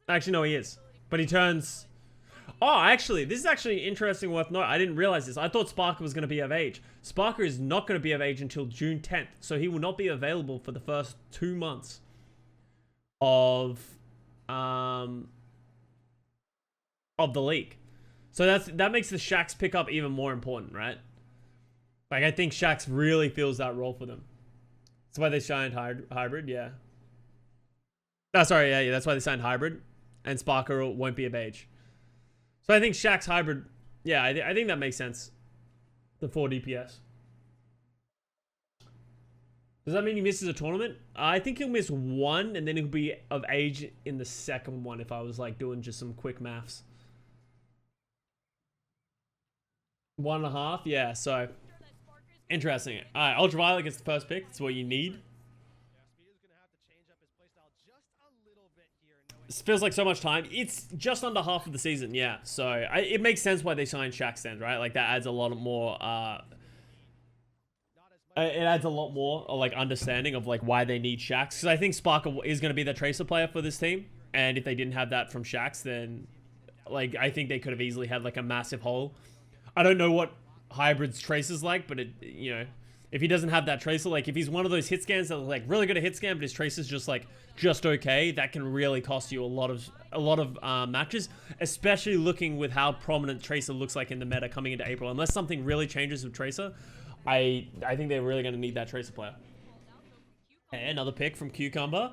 Actually, no, he is. But he turns. Oh, actually, this is actually interesting. Worth note. I didn't realize this. I thought Sparker was going to be of age. Sparker is not going to be of age until June 10th, so he will not be available for the first 2 months of the league. So that makes the Shaxx pickup even more important, right? Like, I think Shaxx really feels that role for them. That's why they signed Hybrid, yeah. Oh, sorry, yeah, that's why they signed Hybrid. And Sparker won't be of age. So I think Shaxx Hybrid, yeah, I think that makes sense. The 4 DPS. Does that mean he misses a tournament? I think he'll miss one, and then he'll be of age in the second one if I was, like, doing just some quick maths. 1.5, yeah, so... Interesting. All right, Ultraviolet gets the first pick. That's what you need. This feels like so much time. It's just under half of the season, yeah. So it makes sense why they signed Shaxx then, right? Like that adds a lot more. It adds a lot more like understanding of like why they need Shaxx. Because I think Sparker is going to be the tracer player for this team, and if they didn't have that from Shaxx, then like I think they could have easily had like a massive hole. I don't know what Hybrid's tracer's like, but if he doesn't have that tracer, like if he's one of those hit scans that are like really good at hit scan, but his tracer's just okay, that can really cost you a lot of matches, especially looking with how prominent tracer looks like in the meta coming into April. Unless something really changes with tracer, I think they're really going to need that tracer player. And another pick from Cucumber.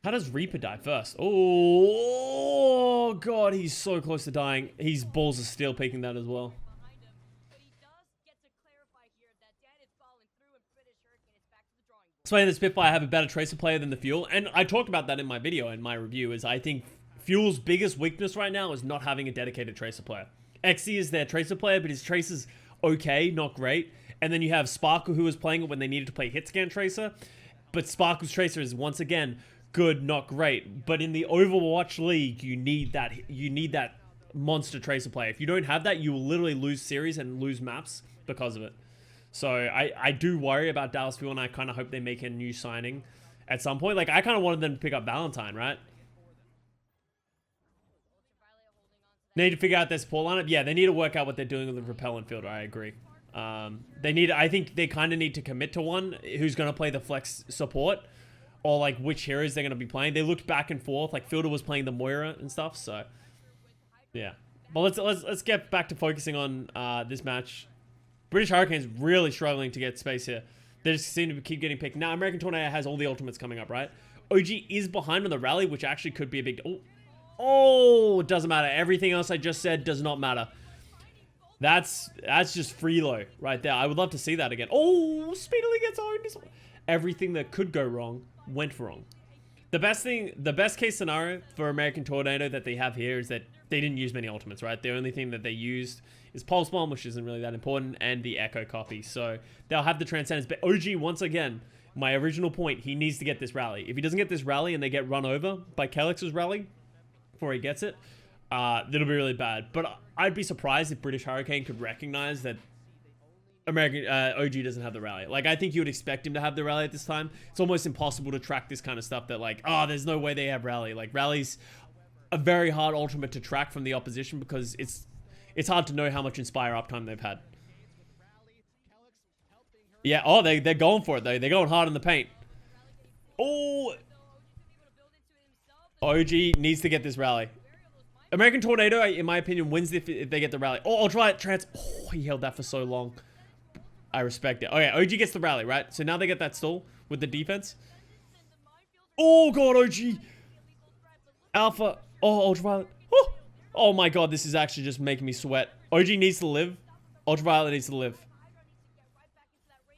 How does Reaper die first? Oh, God, he's so close to dying. His balls are still peeking that as well. Explaining the Spitfire have a better tracer player than the Fuel. And I talked about that in my video, in my review, is I think Fuel's biggest weakness right now is not having a dedicated tracer player. XC is their tracer player, but his tracer's okay, not great. And then you have Sparkle, who was playing it when they needed to play hit scan tracer. But Sparkle's tracer is, once again, good, not great. But in the Overwatch League, you need that monster tracer player. If you don't have that, you will literally lose series and lose maps because of it. So I do worry about Dallas Fuel, and I kind of hope they make a new signing at some point. Like, I kind of wanted them to pick up Valentine, right? They need to figure out their support lineup. Yeah, they need to work out what they're doing with the Repellent Field. I agree. I think they kind of need to commit to one who's going to play the flex support, or like which heroes they're going to be playing. They looked back and forth. Like Fielder was playing the Moira and stuff. So yeah, but let's get back to focusing on this match. British Hurricanes really struggling to get space here. They just seem to keep getting picked. Now American Tornado has all the ultimates coming up, right? OG is behind on the rally, which actually could be a big. Oh, it doesn't matter. Everything else I just said does not matter. That's just freelo right there. I would love to see that again. Oh, speedily gets owned. Everything that could go wrong went wrong. The best case scenario for American Tornado that they have here is that they didn't use many ultimates, right? The only thing that they used is Pulse Bomb, which isn't really that important, and the Echo copy. So they'll have the Transcendence. But OG, once again, my original point, he needs to get this rally. If he doesn't get this rally and they get run over by Kelix's rally before he gets it, that'll be really bad. But I'd be surprised if British Hurricane could recognize that American OG doesn't have the rally. Like, I think you would expect him to have the rally at this time. It's almost impossible to track this kind of stuff that like, oh, there's no way they have rally. Like, rally's a very hard ultimate to track from the opposition because it's hard to know how much Inspire uptime they've had. Yeah, oh, they're going for it, though. They're going hard in the paint. Oh, OG needs to get this rally. American Tornado, in my opinion, wins if they get the rally. Oh, Ultraviolet Trance. Oh, he held that for so long. I respect it. Okay, OG gets the rally, right? So now they get that stall with the defense. Oh, God, OG. Alpha. Oh, Ultraviolet. Oh, my God, this is actually just making me sweat. OG needs to live. Ultraviolet needs to live.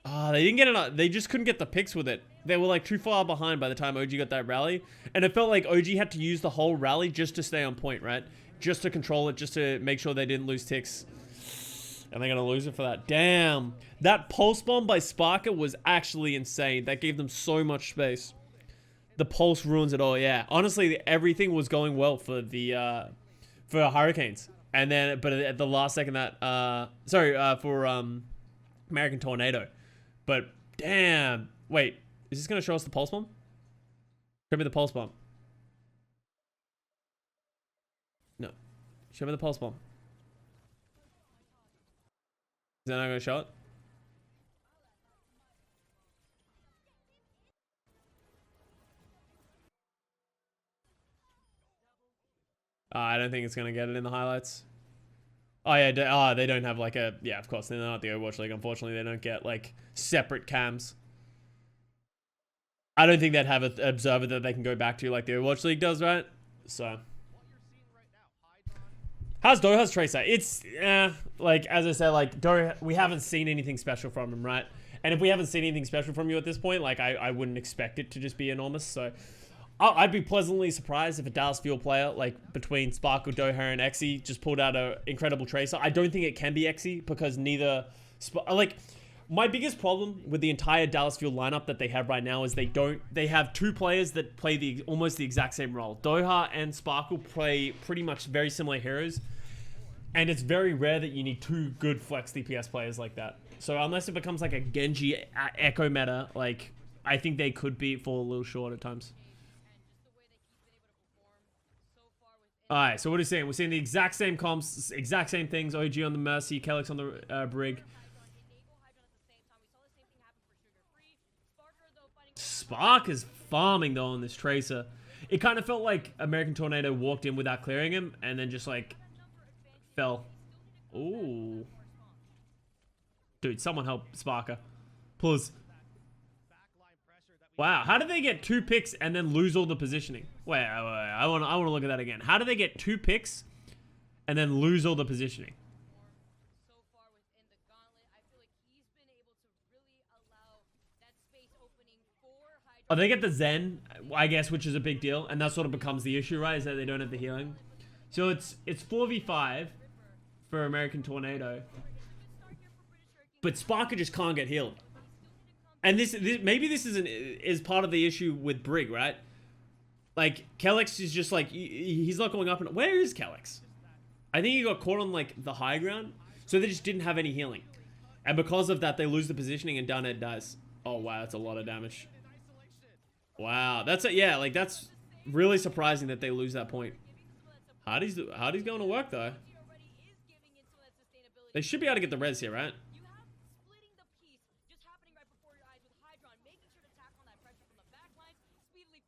They didn't get enough. They just couldn't get the picks with it. They were like too far behind by the time OG got that rally. And it felt like OG had to use the whole rally just to stay on point, right? Just to control it, just to make sure they didn't lose ticks. And they're going to lose it for that. Damn. That pulse bomb by Sparker was actually insane. That gave them so much space. The pulse ruins it all, yeah. Honestly, everything was going well for the for Hurricanes. And then, but at the last second that, for American Tornado. But damn, wait, is this gonna show us the pulse bomb? Show me the pulse bomb. No, show me the pulse bomb. Is that not gonna show it? I don't think it's gonna get it in the highlights. Oh yeah, they don't have like a, yeah, of course, they're not the Overwatch League. Unfortunately, they don't get like separate cams. I don't think they'd have an observer that they can go back to like the Overwatch League does, right? So. How's Doha's Tracer? It's, like, as I said, like, Doha, we haven't seen anything special from him, right? And if we haven't seen anything special from you at this point, like, I wouldn't expect it to just be enormous, so. I'd be pleasantly surprised if a Dallas Fuel player, like, between Sparkle, Doha, and Exy, just pulled out an incredible Tracer. I don't think it can be Exy, because neither, like, my biggest problem with the entire Dallas Fuel lineup that they have right now is they have two players that play almost the exact same role. Doha and Sparkle play pretty much very similar heroes. And it's very rare that you need two good flex DPS players like that. So unless it becomes like a Genji Echo meta, like, I think they could fall a little short at times. Alright, so what are you saying? We're seeing the exact same comps, exact same things. OG on the Mercy, Kelix on the Brig. Spark is farming though on this Tracer. It kind of felt like American Tornado walked in without clearing him and then just like fell. Ooh. Dude, someone help Sparker. Please. Wow, how did they get 2 picks and then lose all the positioning? Wait, I want to look at that again. How did they get 2 picks and then lose all the positioning? Oh, they get the Zen, I guess, which is a big deal, and that sort of becomes the issue, right? Is that they don't have the healing. So it's 4v5 for American Tornado, but Sparker just can't get healed. And this maybe this is part of the issue with Brig, right? Like, Kelix is just like, he's not going up. And where is Kelix? I think he got caught on like the high ground, so they just didn't have any healing, and because of that, they lose the positioning and Dunhead dies. Oh wow, that's a lot of damage. Wow, that's it. Yeah, like that's really surprising that they lose that point. Hardy's going to work though. They should be able to get the res here, right?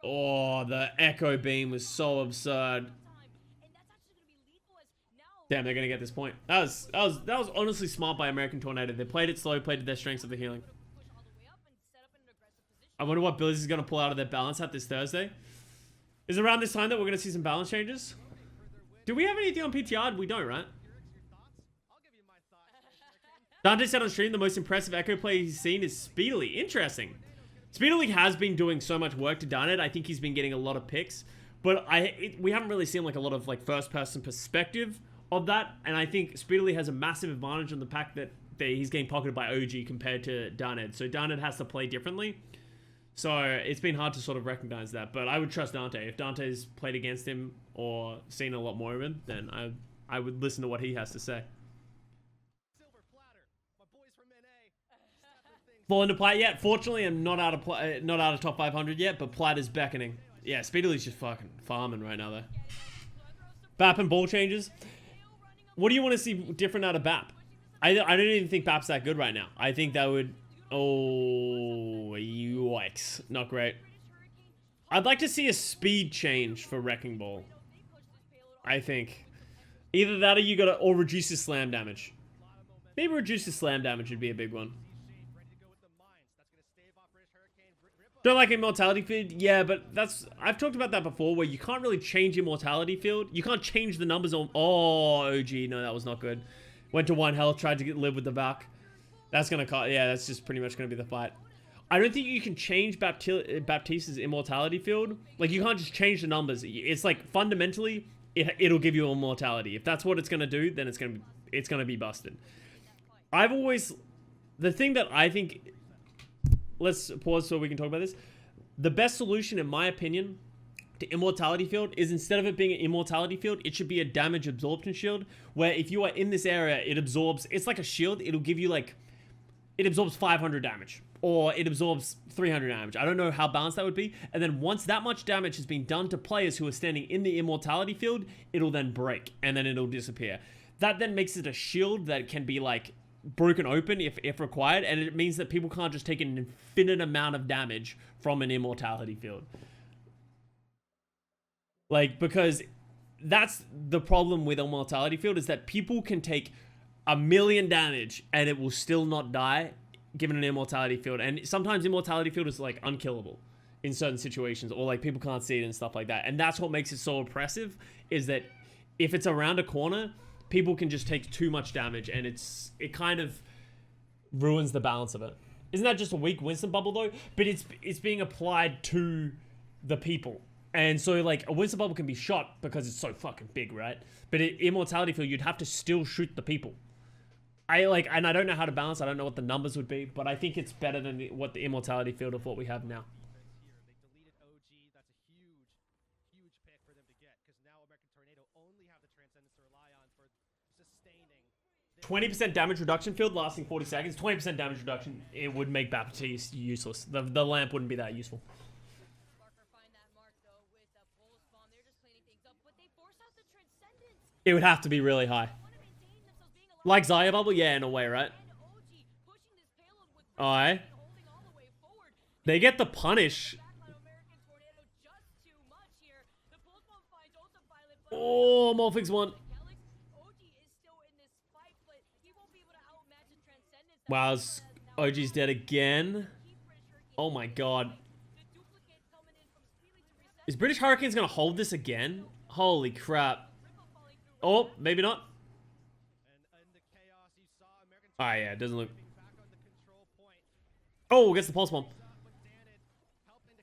Oh, the Echo Beam was so absurd. Damn, they're gonna get this point. That was honestly smart by American Tornado. They played it slow, played to their strengths of the healing. I wonder what Billies is gonna pull out of their balance hat this Thursday. Is it around this time that we're gonna see some balance changes? Do we have anything on PTR? We don't, right? Dante said on stream the most impressive Echo play he's seen is Speedily. Interesting. Speedily has been doing so much work to done it. I think he's been getting a lot of picks, but we haven't really seen like a lot of like first-person perspective of that. And I think Speedily has a massive advantage on the fact that he's getting pocketed by OG compared to Darned. So Darned has to play differently. So it's been hard to sort of recognize that. But I would trust Dante. If Dante's played against him or seen a lot more of him, then I would listen to what he has to say. Fall into Plat yet? Fortunately, I'm not out of top 500 yet, but Plat is beckoning. Yeah, Speedily's just fucking farming right now, though. BAP and ball changes. What do you want to see different out of BAP? I don't even think BAP's that good right now. I think that would... Oh, yikes. Not great. I'd like to see a speed change for Wrecking Ball. I think. Either that or reduce his slam damage. Maybe reduce his slam damage would be a big one. Don't like Immortality Field? Yeah, but I've talked about that before, where you can't really change Immortality Field. You can't change the numbers on... Oh, OG. No, that was not good. Went to 1 health, tried to live with the back. That's going to cost... Yeah, that's just pretty much going to be the fight. I don't think you can change Baptiste's Immortality Field. Like, you can't just change the numbers. It's like, fundamentally, it'll give you Immortality. If that's what it's going to do, then it's going to be busted. I've always... The thing that I think... Let's pause so we can talk about this. The best solution, in my opinion, to Immortality Field is instead of it being an Immortality Field, it should be a damage absorption shield, where if you are in this area, it absorbs, it's like a shield, it'll give you like, it absorbs 500 damage, or it absorbs 300 damage. I don't know how balanced that would be. And then once that much damage has been done to players who are standing in the Immortality Field, it'll then break, and then it'll disappear. That then makes it a shield that can be like broken open if required, and it means that people can't just take an infinite amount of damage from an Immortality Field. Like, because that's the problem with Immortality Field, is that people can take 1,000,000 damage and it will still not die given an Immortality Field. And sometimes Immortality Field is like unkillable in certain situations, or like people can't see it and stuff like that. And that's what makes it so oppressive, is that if it's around a corner, people can just take too much damage, and it kind of ruins the balance of it. Isn't that just a weak Winston bubble though? But it's being applied to the people. And so like a Winston bubble can be shot because it's so fucking big, right? But Immortality Field, you'd have to still shoot the people. And I don't know how to balance. I don't know what the numbers would be, but I think it's better than what the Immortality Field of what we have now. 20% damage reduction field lasting 40 seconds. 20% damage reduction. It would make Baptiste useless. The lamp wouldn't be that useful. It would have to be really high. Like Xayah bubble? Yeah, in a way, right? Alright. They get the punish. Oh, Morphix one. Wow, OG's dead again. Oh my god. Is British Hurricanes gonna hold this again? Holy crap. Oh, maybe not. Oh yeah, it doesn't look... Oh, gets the pulse bomb.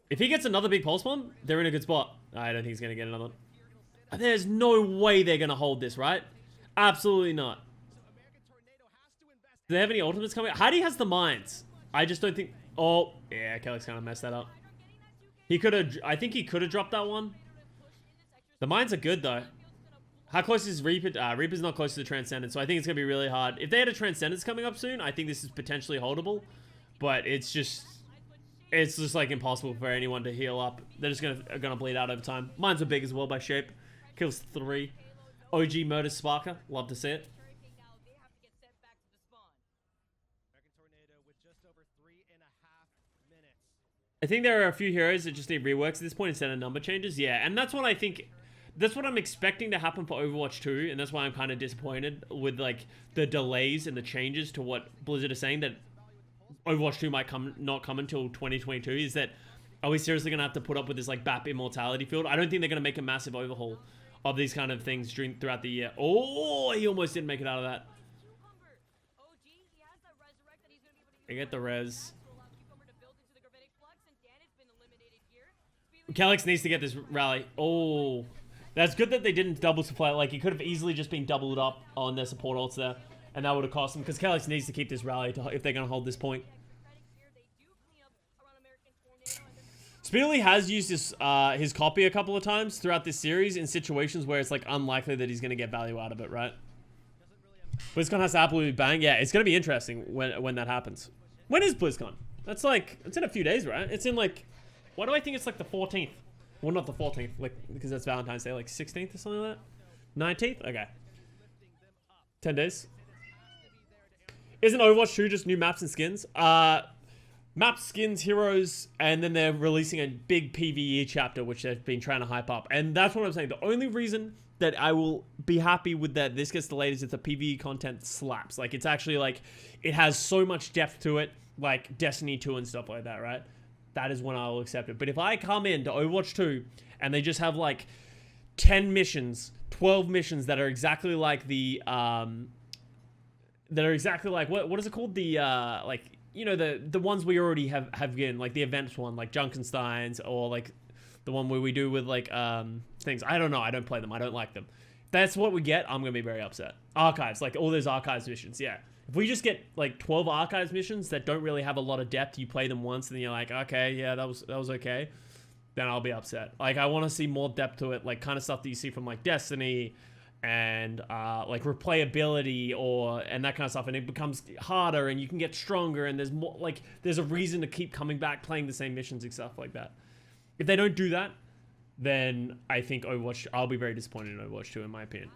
If he gets another big pulse bomb, they're in a good spot. I don't think he's gonna get another one. There's no way they're gonna hold this, right? Absolutely not. Do they have any ultimates coming? Heidi has the mines. I just don't think... Oh, yeah, Kelly's kind of messed that up. He could have... I think he could have dropped that one. The mines are good, though. How close is Reaper? Reaper's not close to the Transcendence, so I think it's going to be really hard. If they had a Transcendence coming up soon, I think this is potentially holdable. But it's just... It's just, like, impossible for anyone to heal up. They're just gonna bleed out over time. Mines are big as well by shape. Kills 3. OG murders Sparker. Love to see it. I think there are a few heroes that just need reworks at this point instead of number changes. Yeah, and that's what I think... That's what I'm expecting to happen for Overwatch 2, and that's why I'm kind of disappointed with, like, the delays and the changes to what Blizzard is saying, that Overwatch 2 might not come until 2022, is that, are we seriously going to have to put up with this, like, BAP Immortality Field? I don't think they're going to make a massive overhaul of these kind of things throughout the year. Oh, he almost didn't make it out of that. I get the res. Calyx needs to get this rally. Oh, that's good that they didn't double supply. Like, he could have easily just been doubled up on their support ults there, and that would have cost them, because Calyx needs to keep this rally if they're going to hold this point. Speedily has used his copy a couple of times throughout this series in situations where it's like unlikely that he's going to get value out of it, right? BlizzCon has to absolutely bang. Yeah, it's going to be interesting when that happens. When is BlizzCon? That's like, it's in a few days, right? It's in like... Why do I think it's like the 14th? Well, not the 14th, like, because that's Valentine's Day, like 16th or something like that? 19th? Okay. 10 days. Isn't Overwatch 2 just new maps and skins? Maps, skins, heroes, and then they're releasing a big PvE chapter, which they've been trying to hype up. And that's what I'm saying. The only reason that I will be happy with that this gets delayed is if the PvE content slaps. Like, it's actually like, it has so much depth to it, like Destiny 2 and stuff like that, right? That is when I will accept it. But if I come into Overwatch 2 and they just have like 10 missions, 12 missions that are exactly like the that are exactly like what is it called? The like, you know, the ones we already have in, like the events one, like Junkenstein's, or like the one where we do with like things. I don't know, I don't play them, I don't like them. That's what we get, I'm gonna be very upset. Archives, like all those archives missions, yeah. If we just get like 12 archives missions that don't really have a lot of depth, you play them once and then you're like, okay, yeah, that was okay. then I'll be upset. Like, I want to see more depth to it, like kind of stuff that you see from like Destiny and like replayability and that kind of stuff, and it becomes harder and you can get stronger and there's more, like there's a reason to keep coming back playing the same missions and stuff like that. If they don't do that, then I think I'll be very disappointed in Overwatch 2, in my opinion.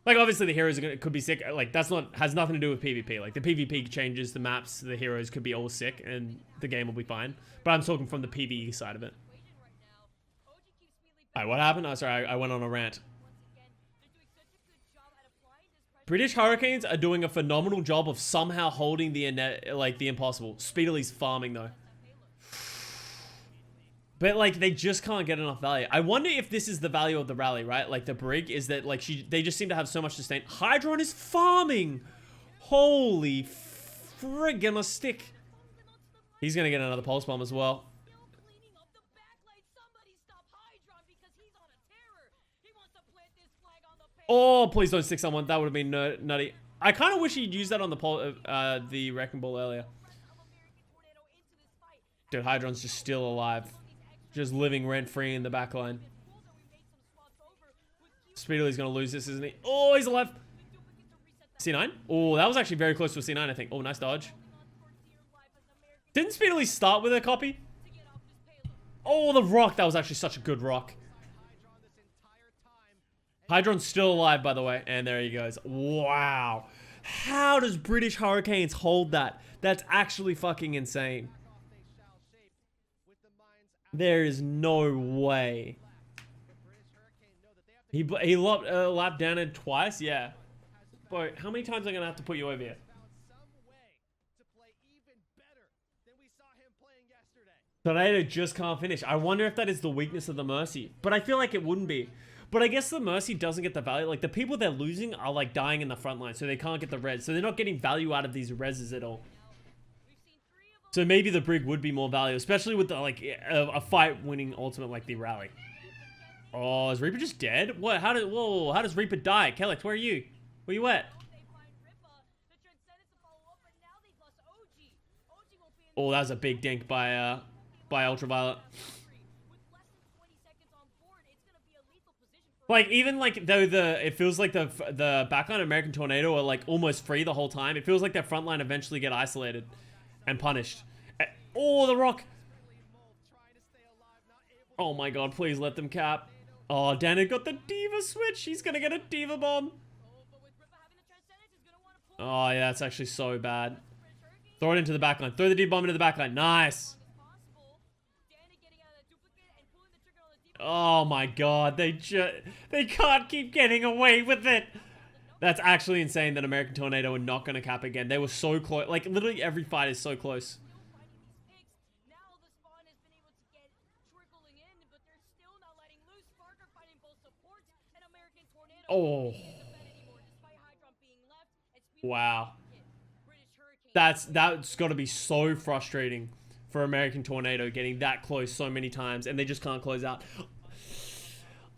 Like, obviously the heroes could be sick. Like, has nothing to do with PvP. Like, the PvP changes, the maps, the heroes could be all sick, and the game will be fine. But I'm talking from the PvE side of it. Alright, what happened? Oh, sorry, I went on a rant. British Hurricanes are doing a phenomenal job of somehow holding the impossible. Speedily's farming, though. But, like, they just can't get enough value. I wonder if this is the value of the rally, right? Like, the Brig is that, like, they just seem to have so much sustain. Hydron is farming! Holy friggin' a stick. He's gonna get another pulse bomb as well. Oh, please don't stick someone. That would have been nutty. I kind of wish he'd used that on the Wrecking Ball earlier. Dude, Hydron's just still alive. Just living rent-free in the backline. Speedily's gonna lose this, isn't he? Oh, he's alive. C9? Oh, that was actually very close to a C9, I think. Oh, nice dodge. Didn't Speedily start with a copy? Oh, the rock. That was actually such a good rock. Hydron's still alive, by the way. And there he goes. Wow. How does British Hurricanes hold that? That's actually fucking insane. There is no way. He lap down it twice? Yeah. Bro, how many times am I going to have to put you over here? Tornado just can't finish. I wonder if that is the weakness of the Mercy. But I feel like it wouldn't be. But I guess the Mercy doesn't get the value. Like, the people they're losing are, like, dying in the front line. So they can't get the res. So they're not getting value out of these reses at all. So maybe the Brig would be more valuable, especially with the, like, a fight-winning ultimate like the Rally. Oh, is Reaper just dead? What? Whoa, how does Reaper die? Kellex, where are you? Where you at? Oh, that was a big dink by Ultraviolet. Like, even like though it feels like the backline American Tornado are like almost free the whole time. It feels like their front line eventually get isolated and punished. Oh, the rock. Oh my god, please let them cap. Oh, Dana got the Diva switch. He's gonna get a Diva bomb. Oh yeah, that's actually so bad. Throw it into the backline. Throw the Diva bomb into the backline. Nice. Oh my god, they can't keep getting away with it. That's actually insane that American Tornado are not going to cap again. They were so close. Like, literally every fight is so close. Oh. Wow. That's got to be so frustrating for American Tornado getting that close so many times and they just can't close out.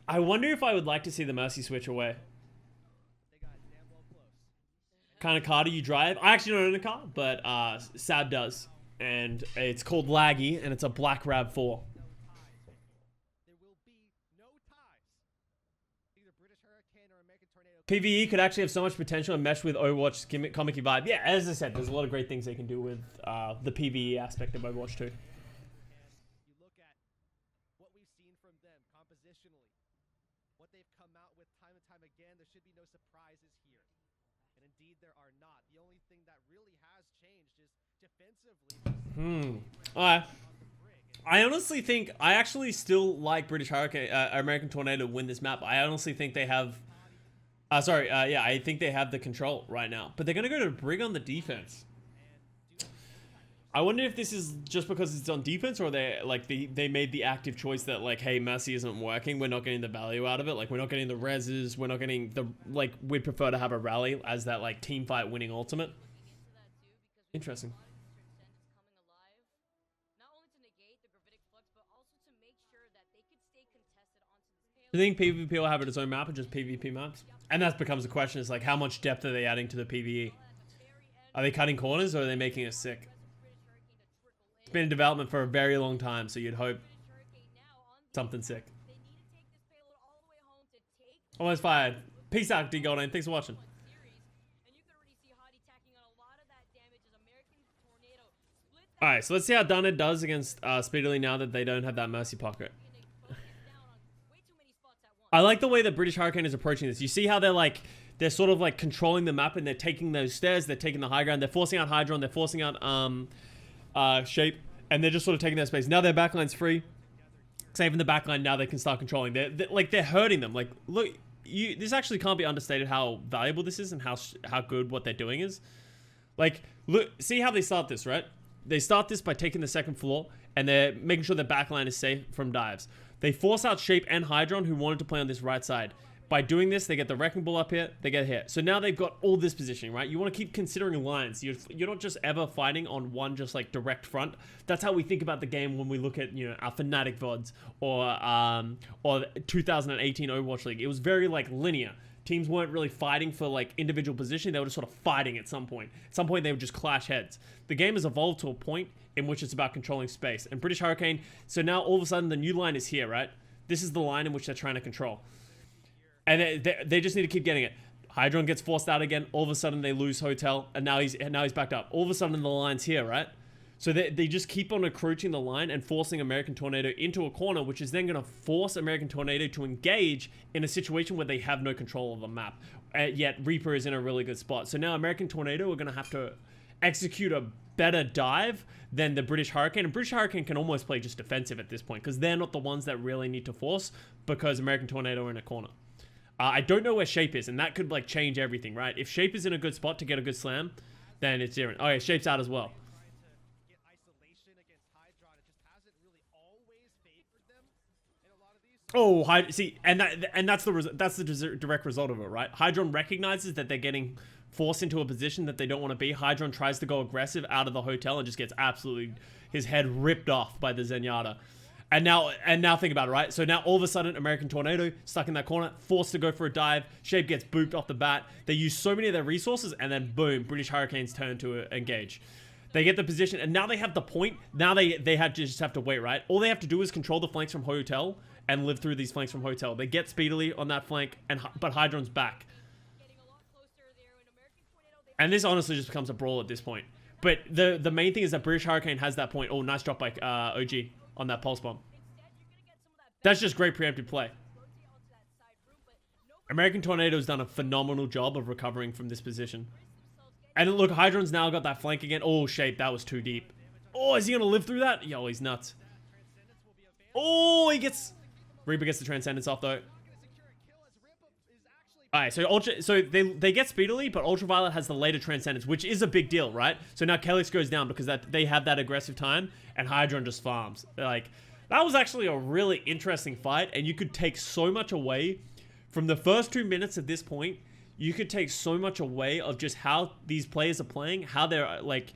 I wonder if I would like to see the Mercy switch away. Kind of car do you drive? I actually don't own a car, but Sab does. And it's called Laggy, and it's a Black Rab 4. PvE could actually have so much potential and mesh with Overwatch's comic-y vibe. Yeah, as I said, there's a lot of great things they can do with the PvE aspect of Overwatch 2. Alright. I honestly think I actually still like British Hurricane, American Tornado win this map. I honestly think they have. Yeah, I think they have the control right now, but they're gonna go to Brig on the defense. I wonder if this is just because it's on defense, or they made the active choice that like, hey, Mercy isn't working. We're not getting the value out of it. Like, we're not getting the reses. We're not getting the like. We'd prefer to have a rally as that like team fight winning ultimate. Interesting. I think PvP will have its own map or just PvP maps? And that becomes the question, is like, how much depth are they adding to the PvE? Are they cutting corners or are they making it sick? It's been in development for a very long time, so you'd hope. Something sick. Almost fired. Peace out, D Golden. Thanks for watching. Alright, so let's see how done it does against Speedily now that they don't have that Mercy Pocket. I like the way that British Hurricane is approaching this. You see how they're sort of like controlling the map and they're taking those stairs, they're taking the high ground, they're forcing out Hydron, they're forcing out Shape, and they're just sort of taking their space. Now their backline's free. Saving the backline, now they can start controlling. They're hurting them. Like, look, this actually can't be understated how valuable this is and how good what they're doing is. Like, look, see how they start this, right? They start this by taking the second floor and they're making sure the backline is safe from dives. They force out Shape and Hydron, who wanted to play on this right side. By doing this, they get the Wrecking Ball up here, they get here. So now they've got all this positioning, right? You want to keep considering lines. You're not just ever fighting on one just like direct front. That's how we think about the game when we look at, you know, our Fnatic VODs or 2018 Overwatch League. It was very like linear. Teams weren't really fighting for like individual positioning. They were just sort of fighting at some point. At some point, they would just clash heads. The game has evolved to a point in which it's about controlling space. And British Hurricane, so now all of a sudden the new line is here, right? This is the line in which they're trying to control. And they just need to keep getting it. Hydron gets forced out again. All of a sudden they lose Hotel, and now he's backed up. All of a sudden the line's here, right? So they just keep on encroaching the line and forcing American Tornado into a corner, which is then going to force American Tornado to engage in a situation where they have no control of the map. Yet Reaper is in a really good spot. So now American Tornado are going to have to execute a better dive than the British Hurricane. And British Hurricane can almost play just defensive at this point because they're not the ones that really need to force because American Tornado are in a corner. I don't know where Shape is, and that could like change everything, right? If Shape is in a good spot to get a good slam, then it's different. Oh yeah, Shape's out as well. Oh, see, and that's the direct result of it, right? Hydron recognizes that they're getting forced into a position that they don't want to be. Hydron tries to go aggressive out of the hotel and just gets absolutely his head ripped off by the Zenyatta. And now think about it, right? So now all of a sudden, American Tornado stuck in that corner, forced to go for a dive. Shape gets booped off the bat. They use so many of their resources, and then boom, British Hurricane's turn to engage. They get the position, and now they have the point. Now they just have to wait, right? All they have to do is control the flanks from Hotel and live through these flanks from Hotel. They get speedily on that flank, but Hydron's back. And this honestly just becomes a brawl at this point. But the main thing is that British Hurricane has that point. Oh, nice drop by OG on that pulse bomb. That's just great preemptive play. American Tornado's done a phenomenal job of recovering from this position. And look, Hydron's now got that flank again. Oh, Shape, that was too deep. Oh, is he gonna live through that? Yo, he's nuts. Oh, Reaper gets the Transcendence off though. Alright, so they get speedily, but Ultraviolet has the later Transcendence, which is a big deal, right? So now Calyx goes down because they have that aggressive time, and Hydron just farms. Like, that was actually a really interesting fight, and you could take so much away from the first 2 minutes at this point. You could take so much away of just how these players are playing, how they're like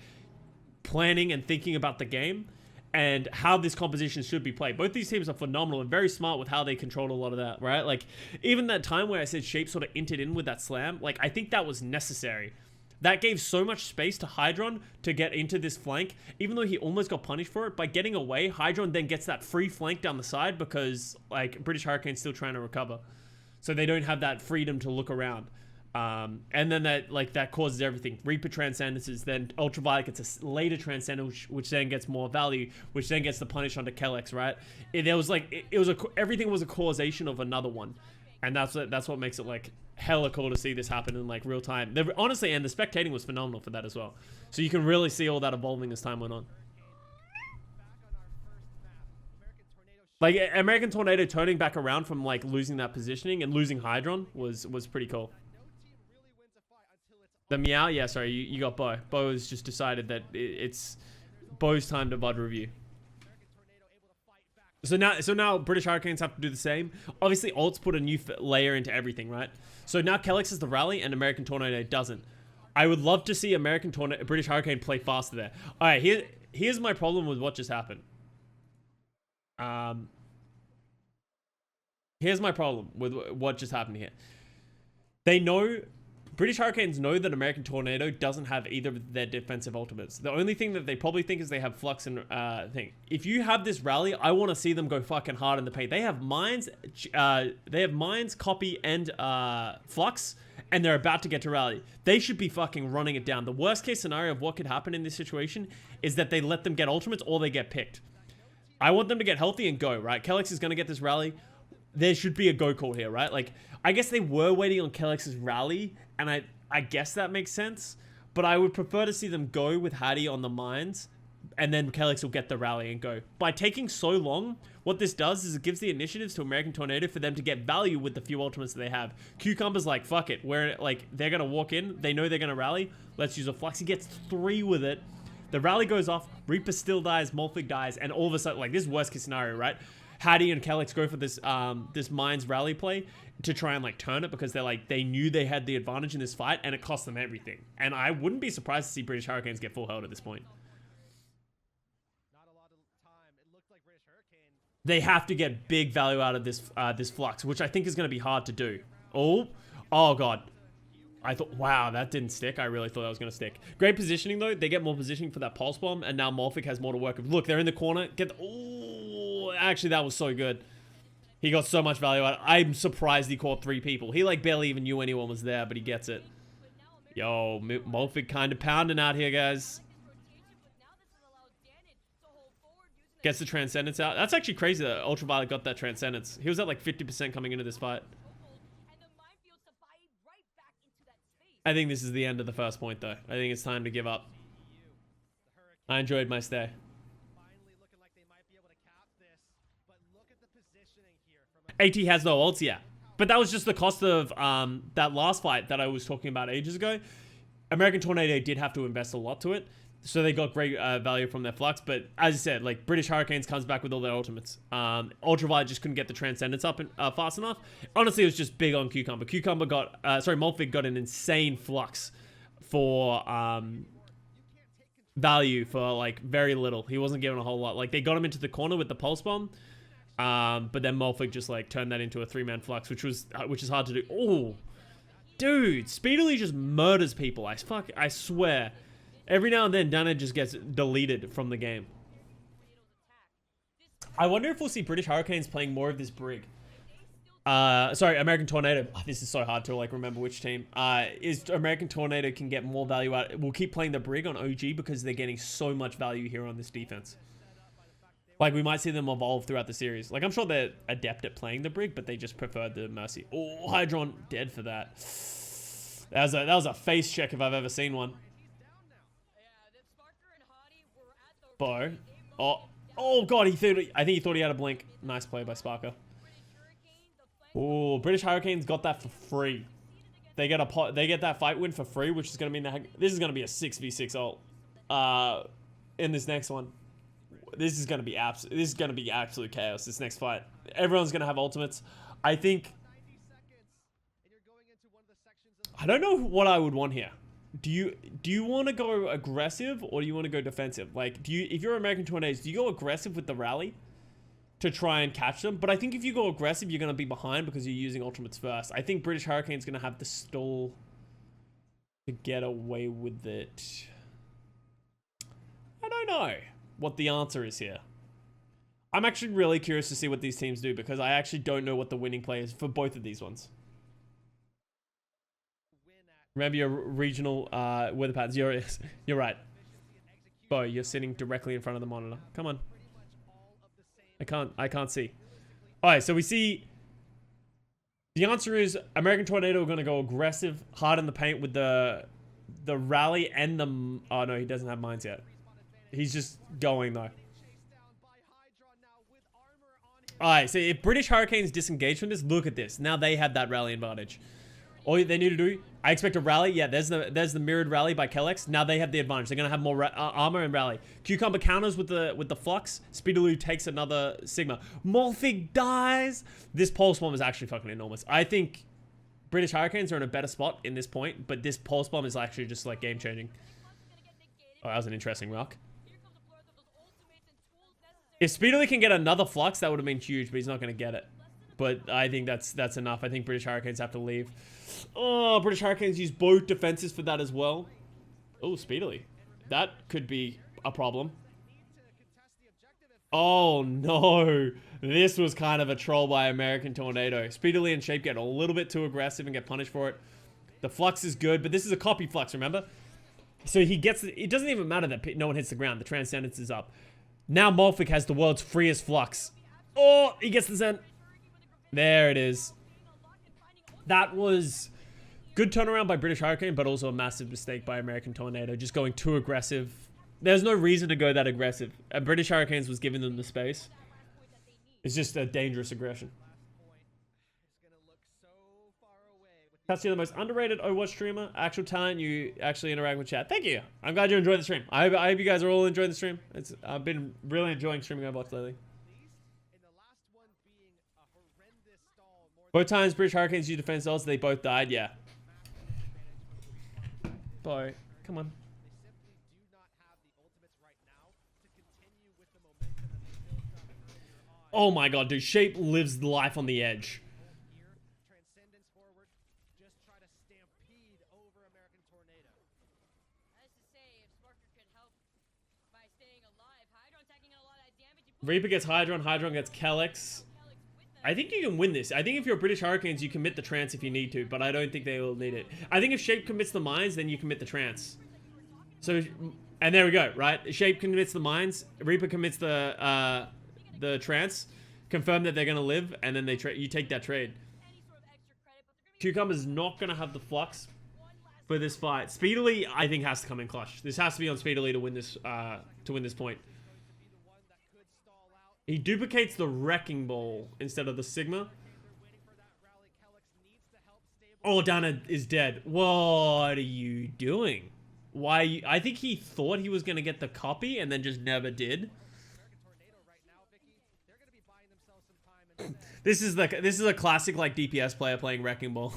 planning and thinking about the game, and how this composition should be played. Both these teams are phenomenal and very smart with how they controlled a lot of that, right? Like, even that time where I said Shape sort of inted in with that slam, like, I think that was necessary. That gave so much space to Hydron to get into this flank. Even though he almost got punished for it, by getting away, Hydron then gets that free flank down the side because, like, British Hurricane's still trying to recover. So they don't have that freedom to look around. And then that causes everything. Reaper Transcendences, then Ultraviolet gets a later Transcendence, which then gets more value, which then gets the punish onto Calyx, right? Everything was a causation of another one. And that's what makes it like hella cool to see this happen in like real time. Honestly, and the spectating was phenomenal for that as well. So you can really see all that evolving as time went on. Like American Tornado turning back around from like losing that positioning and losing Hydron was pretty cool. The Meow, yeah, sorry, you got Bo. Bo has just decided that it's Bo's time to VOD review. So now British Hurricanes have to do the same. Obviously, ults put a new layer into everything, right? So now Calyx is the rally and American Tornado doesn't. I would love to see British Hurricane play faster there. All right, here's my problem with what just happened. Here's my problem with what just happened here. They know British Hurricanes know that American Tornado doesn't have either of their defensive ultimates. The only thing that they probably think is they have Flux and thing. If you have this rally, I want to see them go fucking hard in the paint. They have Mines, Copy, and Flux, and they're about to get to rally. They should be fucking running it down. The worst case scenario of what could happen in this situation is that they let them get ultimates or they get picked. I want them to get healthy and go, right? Kellex is going to get this rally. There should be a go call here, right? Like, I guess they were waiting on Kellex's rally, and I guess that makes sense. But I would prefer to see them go with Hattie on the mines, and then Kellex will get the rally and go. By taking so long, what this does is it gives the initiatives to American Tornado for them to get value with the few ultimates that they have. Cucumber's like, fuck it. They're going to walk in. They know they're going to rally. Let's use a Flux. He gets 3 with it. The rally goes off. Reaper still dies. Molfig dies. And all of a sudden, like, this is worst case scenario, right? Hattie and Kellex go for this this Mines rally play to try and like turn it because they knew they had the advantage in this fight and it cost them everything. And I wouldn't be surprised to see British Hurricanes get full held at this point. Not a lot of time. It looked like British Hurricanes. They have to get big value out of this this Flux, which I think is going to be hard to do. Oh god. I thought, wow, that didn't stick. I really thought that was going to stick. Great positioning, though. They get more positioning for that pulse bomb, and now Molfig has more to work with. Look, they're in the corner. Oh, actually, that was so good. He got so much value out of it. I'm surprised he caught 3 people. He, like, barely even knew anyone was there, but he gets it. Yo, Molfig kind of pounding out here, guys. Gets the Transcendence out. That's actually crazy that Ultraviolet got that Transcendence. He was at, like, 50% coming into this fight. I think this is the end of the first point, though. I think it's time to give up. I enjoyed my stay. AT has no ults, yeah. But that was just the cost of that last fight that I was talking about ages ago. American Tornado did have to invest a lot to it. So they got great value from their Flux. But as I said, like, British Hurricanes comes back with all their ultimates. Ultraviolet just couldn't get the Transcendence up fast enough. Honestly, it was just big on Cucumber. Molfig got an insane Flux for value for, like, very little. He wasn't given a whole lot. Like, they got him into the corner with the Pulse Bomb. But then Molfig just, like, turned that into a 3-man Flux, which is hard to do. Oh, dude, Speedily just murders people. I swear. Every now and then, Dana just gets deleted from the game. I wonder if we'll see British Hurricanes playing more of this Brig. Sorry, American Tornado. Oh, this is so hard to, like, remember which team. Is American Tornado can get more value out. We'll keep playing the Brig on OG because they're getting so much value here on this defense. Like, we might see them evolve throughout the series. Like, I'm sure they're adept at playing the Brig, but they just prefer the Mercy. Oh, Hydron dead for that. That was a face check if I've ever seen one. Bo. Oh god, I think he thought he had a blink. Nice play by Sparker. Oh, British Hurricanes got that for free. They get that fight win for free, which is going to mean this is going to be a 6v6 ult. In this next one. This is going to be absolute chaos, this next fight. Everyone's going to have ultimates. I think I don't know what I would want here. Do you want to go aggressive or do you want to go defensive? Like, if you're American Tornadoes, do you go aggressive with the rally to try and catch them? But I think if you go aggressive, you're going to be behind because you're using ultimates first. I think British Hurricane's going to have the stall to get away with it. I don't know what the answer is here. I'm actually really curious to see what these teams do because I actually don't know what the winning play is for both of these ones. Remember your regional weather patterns. You're right. Bo, you're sitting directly in front of the monitor. Come on. I can't see. Alright, so we see the answer is American Tornado are going to go aggressive, hard in the paint with the rally and the... Oh no, he doesn't have mines yet. He's just going though. Alright, so if British Hurricanes disengage from this, look at this. Now they have that rally advantage. All they need to do, I expect a rally. Yeah, there's the mirrored rally by Kellex. Now they have the advantage. They're gonna have more armor and rally. Cucumber counters with the Flux. Speedily takes another Sigma. Molfig dies. This pulse bomb is actually fucking enormous. I think British Hurricanes are in a better spot in this point, but this pulse bomb is actually just like game changing. Oh, that was an interesting rock. If Speedily can get another Flux, that would have been huge, but he's not gonna get it. but I think that's enough. I think British Hurricanes have to leave. Oh, British Hurricanes use both defenses for that as well. Oh, speedily. That could be a problem. Oh, no. This was kind of a troll by American Tornado. Speedily and Shape get a little bit too aggressive and get punished for it. The flux is good, but this is a copy flux, remember? So he gets... It doesn't even matter that no one hits the ground. The Transcendence is up. Now Molfik has the world's freest flux. Oh, he gets the Zen. There it is. That was good turnaround by British Hurricane, but also a massive mistake by American Tornado. Just going too aggressive. There's no reason to go that aggressive. And British Hurricanes was giving them the space. It's just a dangerous aggression. Custa, you're the most underrated Overwatch streamer. Actual talent, you actually interact with chat. Thank you. I'm glad you enjoyed the stream. I hope you guys are all enjoying the stream. I've been really enjoying streaming Overwatch lately. Both times British Hurricanes used defense also, they both died. Yeah. Boy, come on. Oh my god, dude. Shape lives life on the edge. Reaper gets Hydron, Hydron gets Calyx. I think you can win this. I think if you're British Hurricanes, you commit the trance if you need to, but I don't think they will need it. I think if Shape commits the mines, then you commit the trance. So, and there we go, right? Shape commits the mines, Reaper commits the trance, confirm that they're gonna live, and then you take that trade. Cucumber's not gonna have the flux for this fight. Speedily, I think, has to come in clutch. This has to be on Speedily to win this point. He duplicates the Wrecking Ball instead of the Sigma. Oh, Dana is dead. What are you doing? Why? I think he thought he was going to get the copy and then just never did. This is a classic like DPS player playing Wrecking Ball.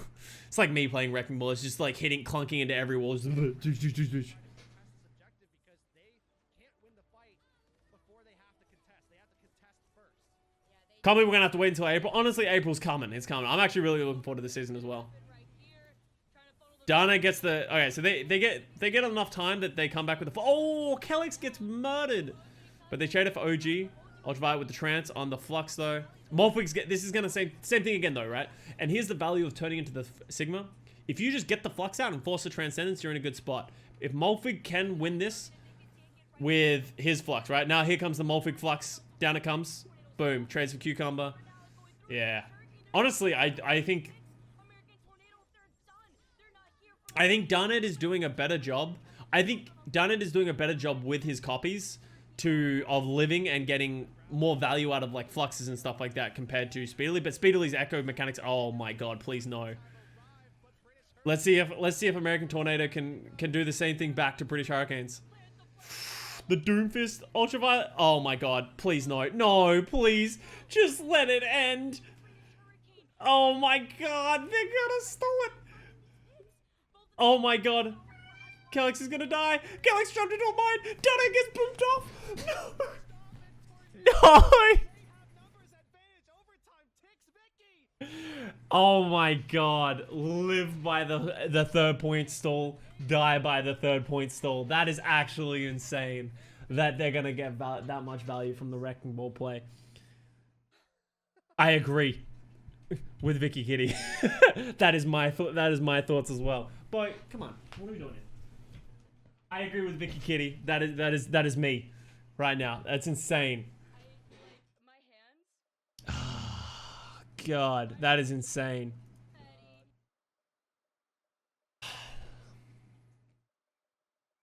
It's like me playing Wrecking Ball. It's just like clunking into every wall. Can't believe we're gonna have to wait until April. Honestly, April's coming. It's coming. I'm actually really looking forward to this season as well. Dana gets the... Okay, so they get enough time that they come back with the... Oh, Calyx gets murdered. But they trade it for OG. Ultraviolet with the trance on the flux though. Morphwig's get... This is gonna say same thing again though, right? And here's the value of turning into the Sigma. If you just get the flux out and force the Transcendence, you're in a good spot. If Molfig can win this with his flux, right? Now here comes the Molfig flux. Down it comes. Boom. Trades for Cucumber. Yeah. Honestly, I think Dunnett is doing a better job. I think Dunnett is doing a better job with his copies of living and getting more value out of like fluxes and stuff like that compared to Speedily. But Speedily's echo mechanics, oh my god, please no. Let's see if American Tornado can do the same thing back to British Hurricanes. The Doomfist, Ultraviolet. Oh my god, please no. No, please. Just let it end. Oh my god, they're gonna steal it. Oh my god. Calyx is gonna die. Calyx jumped into a mine. Donna gets boomed off. No. No. Oh my god. Live by the third point stall. Die by the third point stall. That is actually insane that they're gonna get that much value from the Wrecking Ball play. I agree with Vicky Kitty. That is my thoughts as well. Boy, come on. What are we doing here? I agree with Vicky Kitty. That is me right now. That's insane. God, that is insane.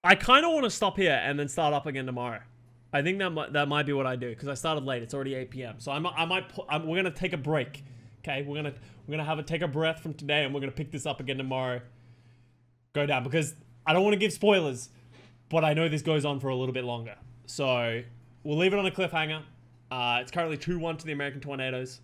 I kind of want to stop here and then start up again tomorrow. I think that might be what I do because I started late. It's already 8 p.m. So we're gonna take a break. Okay, we're gonna take a breath from today and we're gonna pick this up again tomorrow. Go down because I don't want to give spoilers, but I know this goes on for a little bit longer. So we'll leave it on a cliffhanger. It's currently 2-1 to the American Tornadoes.